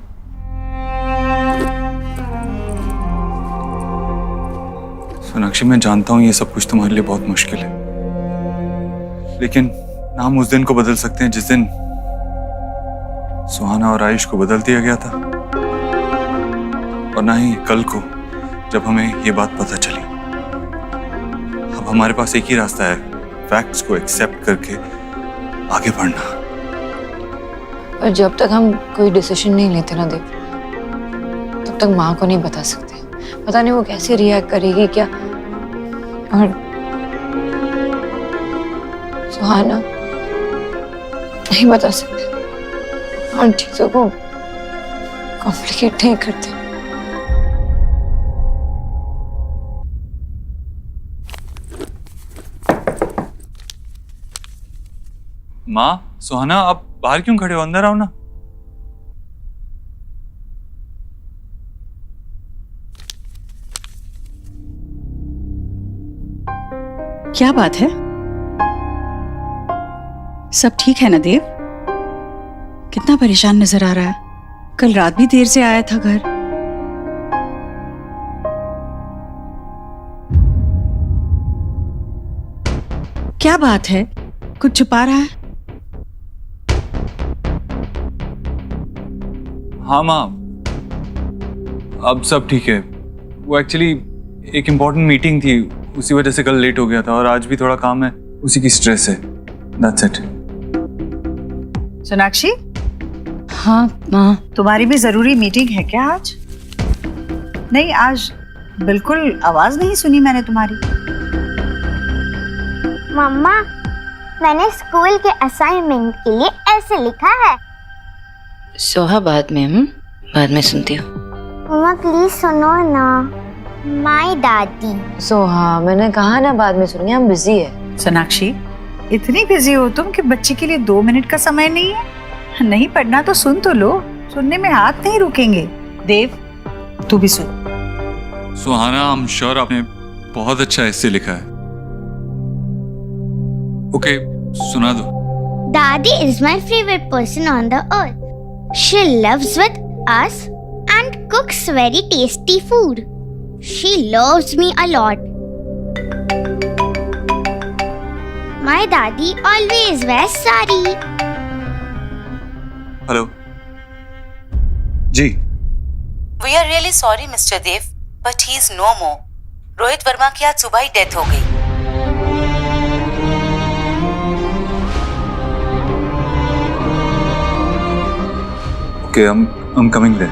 सोनाक्षी, मैं जानता हूं ये सब कुछ तुम्हारे लिए बहुत मुश्किल है, लेकिन ना हम उस दिन को बदल सकते हैं जिस दिन सुहाना और आयुष को बदल दिया गया था, और ना ही कल को जब हमें ये बात पता चली। अब हमारे पास एक ही रास्ता है, फैक्ट्स को एक्सेप्ट करके आगे बढ़ना। और जब तक हम कोई डिसीजन नहीं लेते ना देव, तब तक माँ को नहीं बता सकते। पता नहीं वो कैसे रिएक्ट करेगी क्या। और सुहाना नहीं बता सकते, हम चीजों को कॉम्प्लिकेट नहीं करते। माँ, सुहाना, आप बाहर क्यों खड़े हो? अंदर आओ ना। क्या बात है? सब ठीक है ना देव? कितना परेशान नजर आ रहा है। कल रात भी देर से आया था घर। क्या बात है? कुछ छुपा रहा है? हाँ माँ, अब सब ठीक है। वो एक्चुअली एक इम्पोर्टेंट मीटिंग थी, उसी वजह से कल लेट हो गया था, और आज भी थोड़ा काम है, उसी की स्ट्रेस है। That's it. सोनाक्षी, हाँ माँ। तुम्हारी भी जरूरी मीटिंग है क्या आज? नहीं, आज बिल्कुल आवाज नहीं सुनी मैंने तुम्हारी। मम्मा, मैंने स्कूल के असाइनमेंट के लिए ऐसे लिखा है। सोहा बाद में बाद में सुनती हूँ। मम्मा प्लीज सुनो ना। माय दादी। सोहा, मैंने कहा ना बाद में सुनेंगे, हम बिजी है। सोनाक्षी, इतनी बिजी हो तुम कि बच्चे के लिए 2 मिनट का समय नहीं है? नहीं पढ़ना तो सुन तो लो, सुनने में हाथ नहीं रुकेंगे। देव, तू भी सुन। सुहाना, आई एम श्योर आपने बहुत अच्छा ऐसे लिखा है। ओके, सुना दो। Daddy is my favorite person on the earth. She lives with us and cooks very tasty food. She loves me a lot. My daddy always wears sari. Hello ji. We are really sorry, Mr. Dev, but he is no more. Rohit Verma की आज सुबह ही death हो गई। Okay, I'm coming there.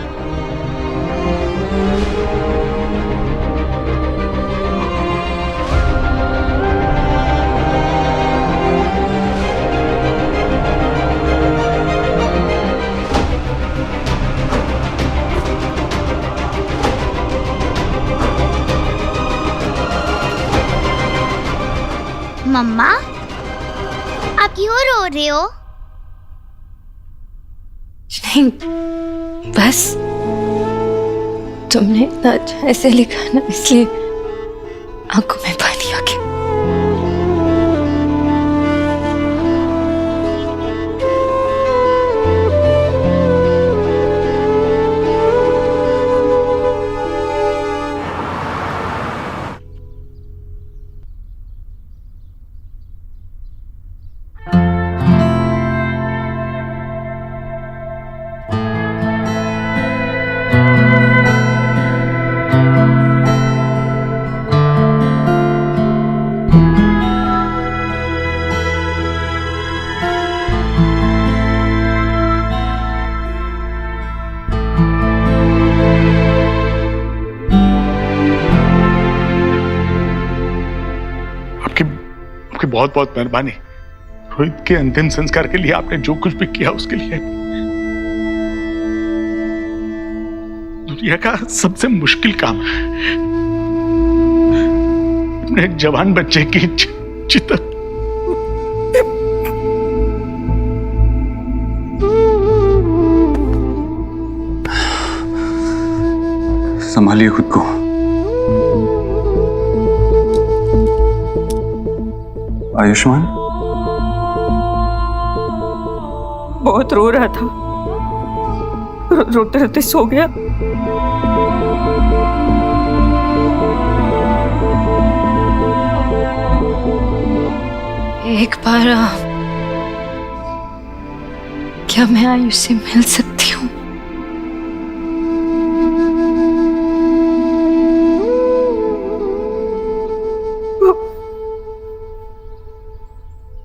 मम्मा, आप क्यों रो रहे हो? नहीं, बस तुमने इतना अच्छा ऐसे लिखा ना, इसलिए आंखों में पानी आ गया। बहुत बहुत मेहरबानी। रोहित के अंतिम संस्कार के लिए आपने जो कुछ भी किया उसके लिए दुनिया का सबसे मुश्किल काम है अपने एक जवान बच्चे की चिता। संभालिए खुद को। आयुष्मान बहुत रो रहा था, रोते रोते सो गया। एक बार क्या मैं आयुष से मिल सकती हूँ?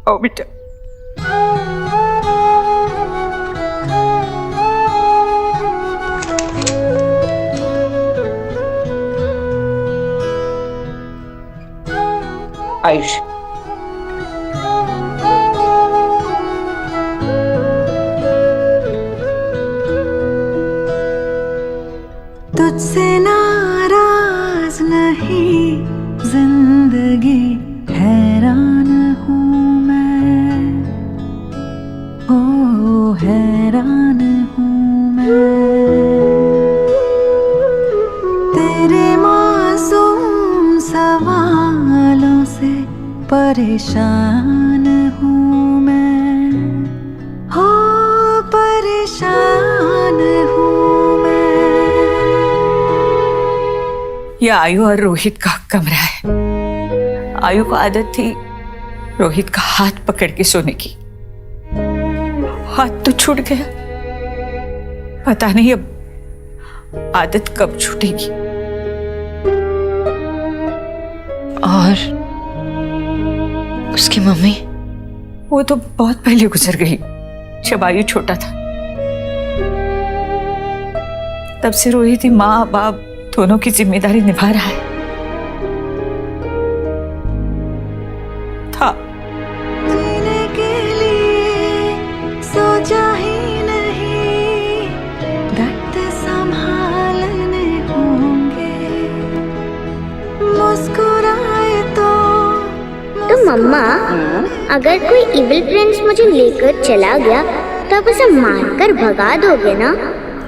आओ बेटा। आयुष, तुझसे नाराज नहीं जिंदगी, हैरान हूँ मैं, ओ हैरान हूँ मैं, तेरे मासूम सवालों से परेशान हूँ मैं, हो परेशान हूँ मैं। ये आयु और रोहित का कमरा है। आयु को आदत थी रोहित का हाथ पकड़ के सोने की। हाथ तो छूट गया, पता नहीं अब आदत कब छूटेगी। और उसकी मम्मी? वो तो बहुत पहले गुजर गई, जब आयु छोटा था। तब से रोहित ही माँ बाप दोनों की जिम्मेदारी निभा रहा है। था जीने के लिए सोचा ही नहीं, दर्द संभालने होंगे, मुस्कुराए तो मम्मा, अगर कोई इविल प्रिंस मुझे लेकर चला गया तो आप उसे मारकर भगा दोगे ना?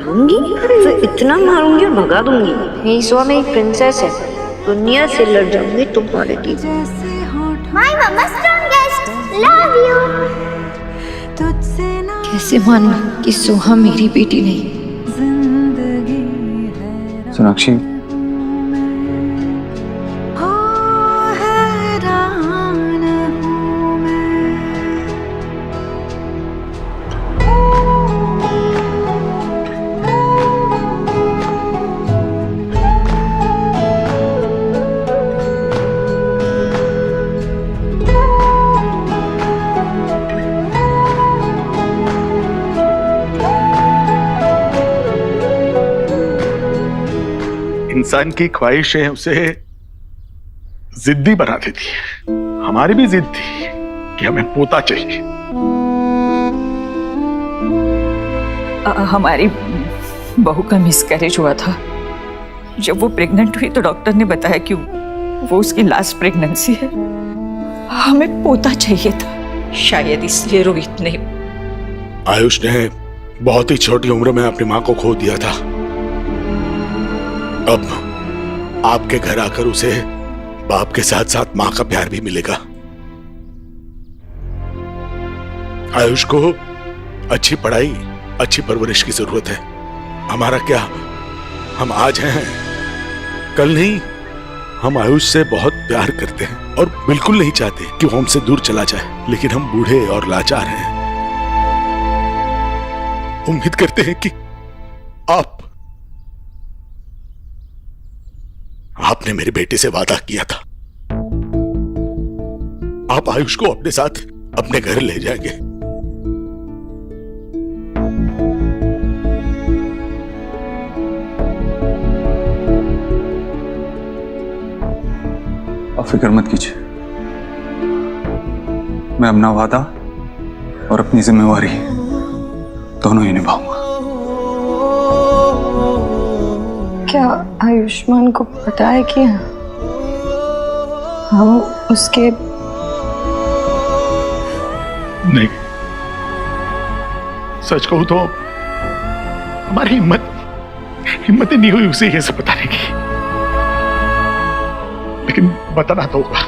तो इतना मारूंगी और भगा दूंगी। मेरी सुहा मेरी प्रिंसेस है, दुनिया से लड़ जाऊंगी तुम्हारे लिए। My mama strongest, love you. कैसे मानूं कि सुहा मेरी बेटी नहीं? सोनाक्षी, इंसान की ख्वाहिशें उसे जिद्दी बना देती है। हमारी भी जिद थी कि हमें पोता चाहिए। हमारी बहू का मिसकैरेज हुआ था। जब वो प्रेग्नेंट हुई तो डॉक्टर ने बताया कि वो उसकी लास्ट प्रेगनेंसी है। हमें पोता चाहिए था, शायद इसलिए रोहित ने। आयुष ने बहुत ही छोटी उम्र में अपनी मां को खो दिया था। अब आपके घर आकर उसे बाप के साथ साथ मां का प्यार भी मिलेगा। आयुष को अच्छी पढ़ाई, अच्छी परवरिश की जरूरत है। हमारा क्या, हम आज हैं, कल नहीं। हम आयुष से बहुत प्यार करते हैं और बिल्कुल नहीं चाहते कि वो हमसे दूर चला जाए, लेकिन हम बूढ़े और लाचार हैं। उम्मीद करते हैं कि आपने मेरे बेटे से वादा किया था, आप आयुष को अपने साथ अपने घर ले जाएंगे। आप फिक्र मत कीजिए, मैं अपना वादा और अपनी जिम्मेवारी दोनों ही निभाऊंगा। क्या आयुष्मान को पता है कि हम उसके? नहीं, सच कहूं तो हमारी हिम्मत ही नहीं हुई उसे ये सब बताने की, लेकिन बताना तो होगा।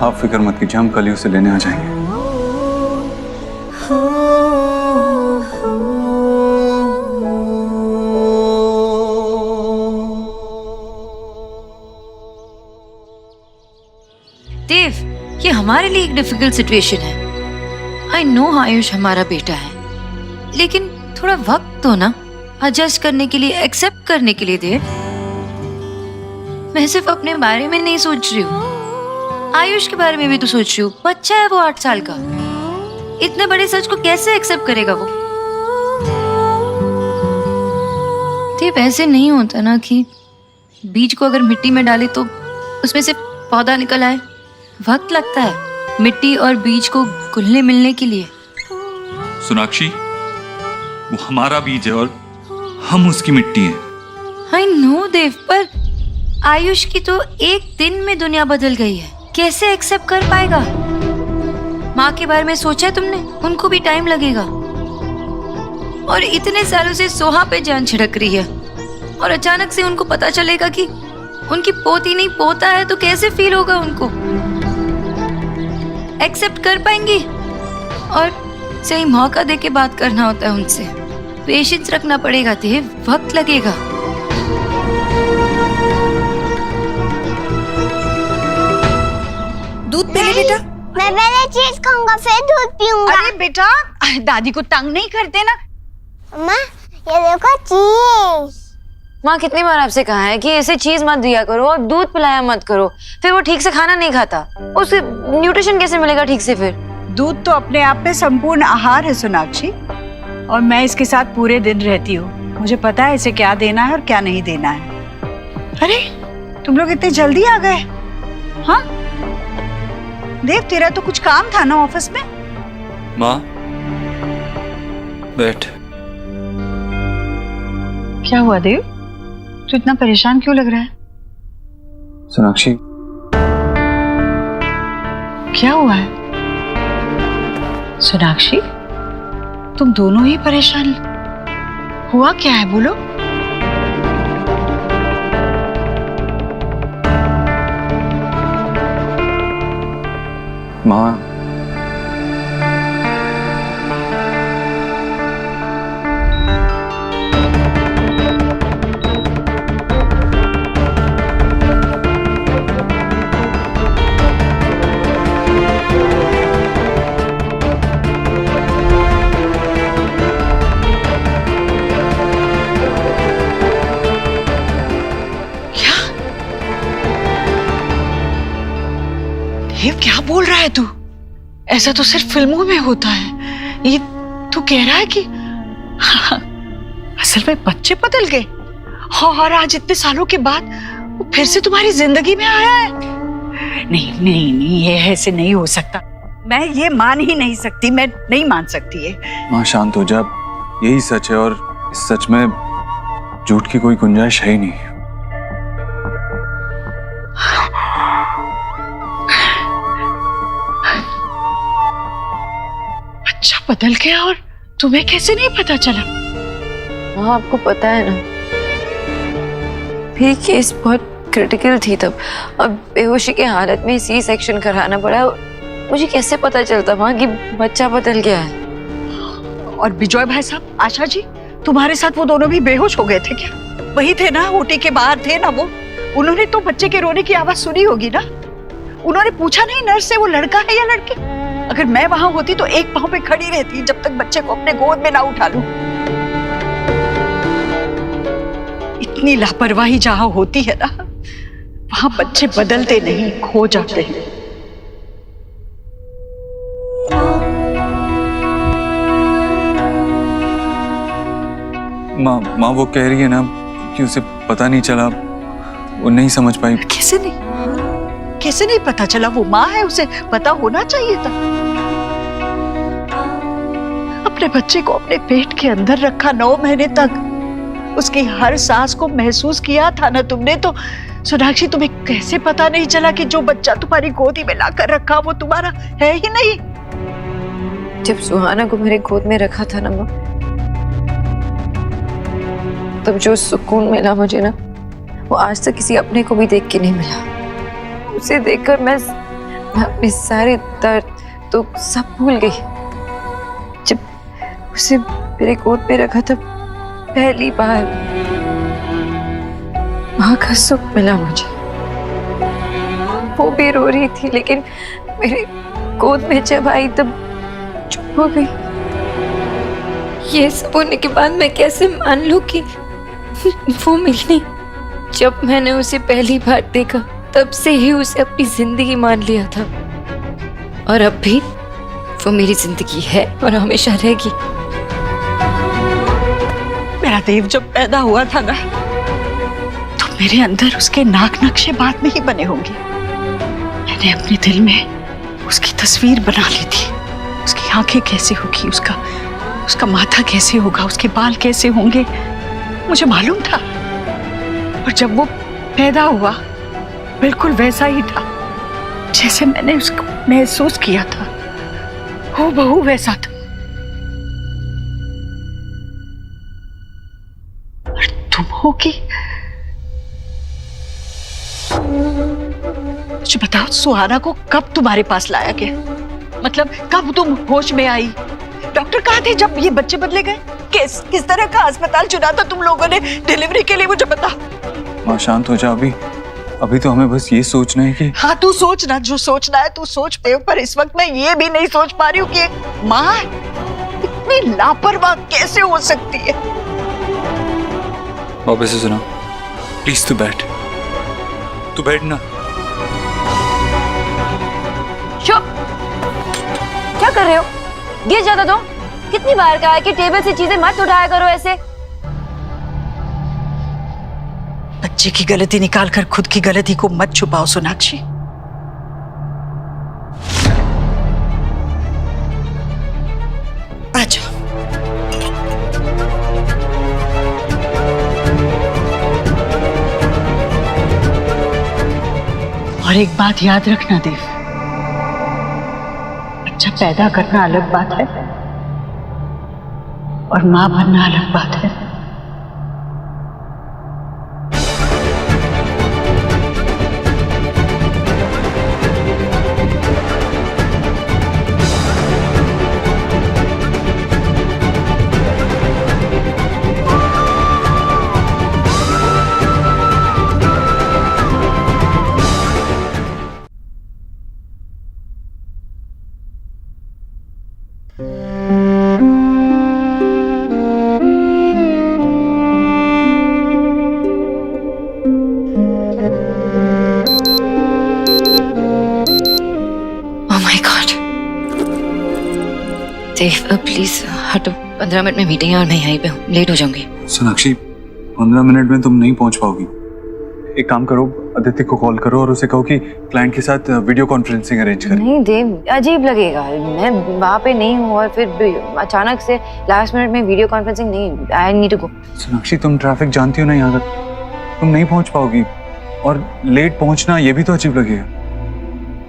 आप फिक्र मत कीजिए, हम कल ही उसे लेने आ जाएंगे। देव, ये हमारे लिए एक डिफिकल्ट सिचुएशन है। आई नो आयुष हमारा बेटा है, लेकिन थोड़ा वक्त दो ना एडजस्ट करने के लिए, एक्सेप्ट करने के लिए। देव, मैं सिर्फ अपने बारे में नहीं सोच रही हूँ, आयुष के बारे में भी तो सोच रही हूँ, बच्चा है वो 8 साल का। इतने बड़े सच को कैसे एक्सेप्ट करेगा वो? देव, ऐसे नहीं होता ना कि बीज को अगर मिट्टी में डाले तो उसमें से पौधा निकल आए। वक्त लगता है मिट्टी और बीज को घुलने मिलने के लिए। सोनाक्षी, वो हमारा बीज है और हम उसकी मिट्टी हैं। आई नो देव, पर आयुष की तो एक दिन में दुनिया बदल गई है, कैसे एक्सेप्ट कर पाएगा? माँ के बारे में सोचा है तुमने? उनको भी टाइम लगेगा। और इतने सालों से सोहा पे जान छिड़क रही है, और अचानक से उनको पता चलेगा कि उनकी पोती नहीं पोता है, तो कैसे फील होगा उनको? एक्सेप्ट कर पाएंगी? और सही मौका दे के बात करना होता है उनसे। पेशेंस रखना पड़ेगा देव, वक्त लगेगा। दूध पी ले बेटा। मैं पहले चीज खाऊंगा फिर दूध पीऊंगा। अरे बेटा, दादी को तंग नहीं करते ना। अम्मा, ये देखो चीज। माँ कितनी बार आपसे कहा है कि इसे चीज मत दिया करो और दूध पिलाया मत करो, फिर वो ठीक से खाना नहीं खाता, उसे न्यूट्रिशन कैसे मिलेगा ठीक से? फिर दूध तो अपने आप में संपूर्ण आहार है सोनाक्षी, और मैं इसके साथ पूरे दिन रहती हूँ। मुझे पता है इसे क्या देना है और क्या नहीं देना है। अरे तुम लोग इतने जल्दी आ गए? हाँ देव, तेरा तो कुछ काम था ना ऑफिस में? माँ बैठ। क्या हुआ देव, तू इतना परेशान क्यों लग रहा है? सोनाक्षी, क्या हुआ है? सोनाक्षी, तुम दोनों ही परेशान, हुआ क्या है बोलो? माँ, ये क्या बोल रहा है तू? ऐसा तो सिर्फ फिल्मों में होता है। ये तू कह रहा है कि असल में बच्चे बदल गए और आज इतने सालों के बाद वो फिर से तुम्हारी जिंदगी में आया है? नहीं नहीं नहीं, ये ऐसे नहीं हो सकता। मैं ये मान ही नहीं सकती, मैं नहीं मान सकती ये। माँ शांत हो जा, यही सच है और इस सच में झूठ की कोई गुंजाइश है ही नहीं। अच्छा बदल गया और तुम्हें कैसे नहीं पता चला? हाँ आपको पता है ना, मेरी केस बहुत क्रिटिकल थी तब। अब बेहोशी की हालत में सी सेक्शन कराना पड़ा। मुझे कैसे पता चलता माँ कि बच्चा बदल गया है? और विजय भाई साहब, आशा जी, तुम्हारे साथ वो दोनों भी बेहोश हो गए थे क्या? वही थे ना, ओटी के बाहर थे ना वो? उन्होंने तो बच्चे के रोने की आवाज सुनी होगी ना? उन्होंने पूछा नहीं नर्स से वो लड़का है या लड़की? अगर मैं वहां होती तो एक पांव पे खड़ी रहती जब तक बच्चे को अपने गोद में ना उठा लूं। इतनी लापरवाही जहां होती है ना, वहां बच्चे बदलते नहीं, खो जाते हैं। माँ वो कह रही है ना कि उसे पता नहीं चला, वो नहीं समझ पाई। कैसे नहीं पता चला? वो माँ है, उसे पता होना चाहिए था। अपने बच्चे को अपने पेट के अंदर रखा 9 महीने तक, उसकी हर सांस को महसूस किया था ना तुमने। तो सोनाक्षी, तुम्हें कैसे पता नहीं चला कि जो बच्चा तुम्हारी गोदी में लाकर रखा वो तुम्हारा है ही नहीं? जब सुहाना को मेरे गोद में रखा था ना माँ, तब जो सुकून मिला मुझे ना, वो आज तक किसी अपने को भी देख के नहीं मिला। उसे देखकर मैं अपने सारे दर्द तो सब भूल गई। जब उसे मेरे गोद पे रखा था पहली बार, माँ का सुख मिला मुझे। वो भी रो रही थी, लेकिन मेरे गोद में जब आई तब चुप हो गई। ये सब होने के बाद मैं कैसे मान लूं कि वो मिलनी? जब मैंने उसे पहली बार देखा तब से ही उसे अपनी जिंदगी मान लिया था, और अब भी वो मेरी जिंदगी है और हमेशा रहेगी। मेरा देव जब पैदा हुआ था ना, तो मेरे अंदर उसके नाक नक्शे बाद में ही बने होंगे। मैंने अपने दिल में उसकी तस्वीर बना ली थी। उसकी आंखें कैसे होगी, उसका माथा कैसे होगा, उसके बाल कैसे होंगे, मुझे मालूम था। और जब वो पैदा हुआ बिल्कुल वैसा ही था जैसे मैंने उसको महसूस किया था, हूबहू वैसा था। और तुम होगी। मुझे बताओ, सुहाना को कब तुम्हारे पास लाया गया? मतलब कब तुम होश में आई? डॉक्टर कहाँ थे जब ये बच्चे बदले गए? किस तरह का अस्पताल चुना था तुम लोगों ने डिलीवरी के लिए, मुझे बता। माँ शांत हो जा, अभी तो हमें बस ये सोचना है कि हाँ, तू सोचना, जो सोचना है तू सोच पे, पर इस वक्त मैं ये भी नहीं सोच पा रही हूँ कि एक माँ इतनी लापरवाह कैसे हो सकती है। वापस से सुना, प्लीज तू बैठ ना। चुप, क्या कर रहे हो? गिर जाता तो। कितनी बार कहा है कि टेबल से चीजें मत उठाया करो ऐसे। बच्चे की गलती निकाल कर खुद की गलती को मत छुपाओ सोनाक्षी। आजा। और एक बात याद रखना देव, बच्चा पैदा करना अलग बात है और मां बनना अलग बात है। देव प्लीज हटो, 15 मिनट में मीटिंग है और मैं यहीं पे हूँ, लेट हो जाऊंगी। सोनाक्षी 15 मिनट में तुम नहीं पहुंच पाओगी। एक काम करो, अदिति को कॉल करो और उसे कहो कि क्लाइंट के साथ वीडियो कॉन्फ्रेंसिंग अरेंज करें। नहीं देव, अजीब लगेगा, मैं वहाँ पे नहीं हूँ और फिर अचानक से लास्ट मिनट में वीडियो कॉन्फ्रेंसिंग नहीं। I need to go. Sonakshi तुम ट्रैफिक जानती हो ना यहाँ का, तुम नहीं पहुंच पाओगी और लेट पहुंचना ये भी तो अजीब लगेगा।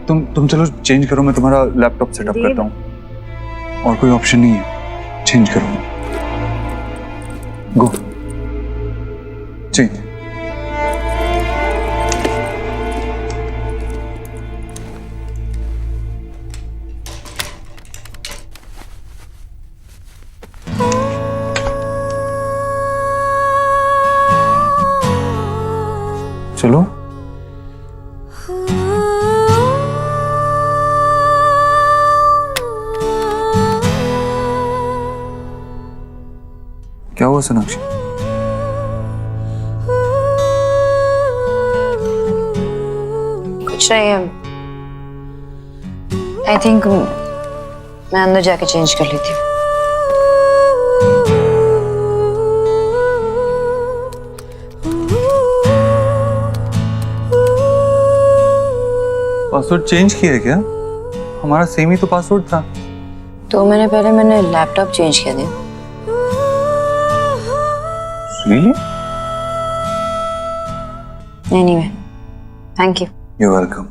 तुम चलो चेंज करो, मैं तुम्हारा लैपटॉप सेटअप करता हूँ। और कोई ऑप्शन नहीं है, चेंज करो। गो चेंज। चलो क्या हुआ सोनाक्षी? कुछ नहीं है। आई थिंक मैं अंदर जाके चेंज कर लेती हूँ। पासवर्ड चेंज किया है क्या? हमारा सेम ही तो पासवर्ड था। 2 महीने पहले मैंने लैपटॉप चेंज किया था। Really? Anyway, thank you. You're welcome.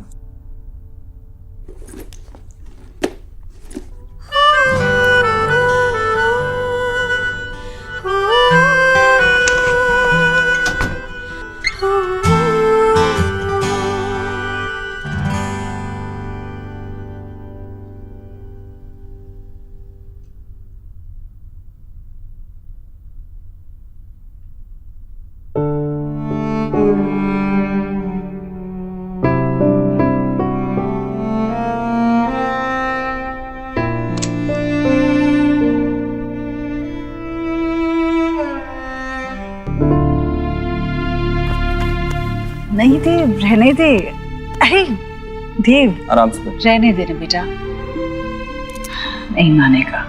नहीं दे, रहने दे। अरे देव, आराम से बैठ। रहने देना बेटा, नहीं मानेगा।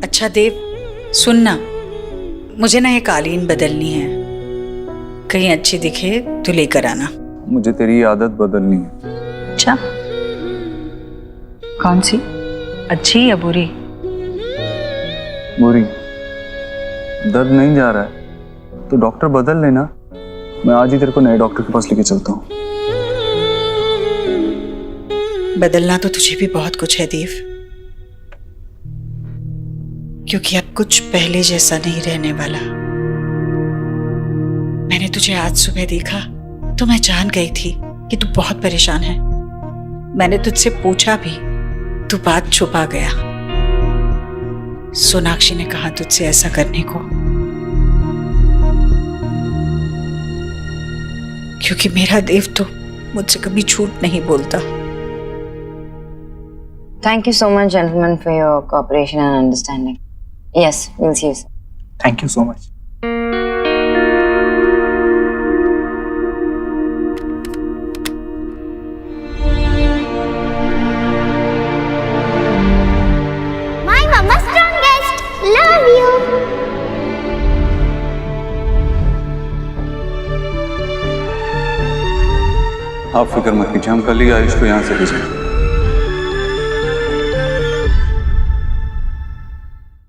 अच्छा देव, सुनना, मुझे ना ये कालीन बदलनी है, कहीं अच्छी दिखे तो लेकर आना। मुझे तेरी आदत बदलनी है। अच्छा, कौन सी, अच्छी या बुरी? बुरी। दर्द नहीं जा रहा है तो डॉक्टर बदल लेना, मैं आज ही तेरे को नए डॉक्टर के पास लेके चलता हूँ। बदलना तो तुझे भी बहुत कुछ है देव, क्योंकि अब कुछ पहले जैसा नहीं रहने वाला। मैंने तुझे आज सुबह देखा तो मैं जान गई थी कि तू बहुत परेशान है। मैंने तुझसे पूछा भी, तू बात छुपा गया। सोनाक्षी ने कहा तुझसे ऐसा करने को, क्योंकि मेरा देव तो मुझसे कभी झूठ नहीं बोलता। Thank you so much, gentlemen, for your cooperation and understanding. Yes, we'll see you soon. Thank you so much. My mama strongest. Love you. आप फिक्र मत कीजिए, हम कल ही आयुष को यहाँ से ले जाएंगे।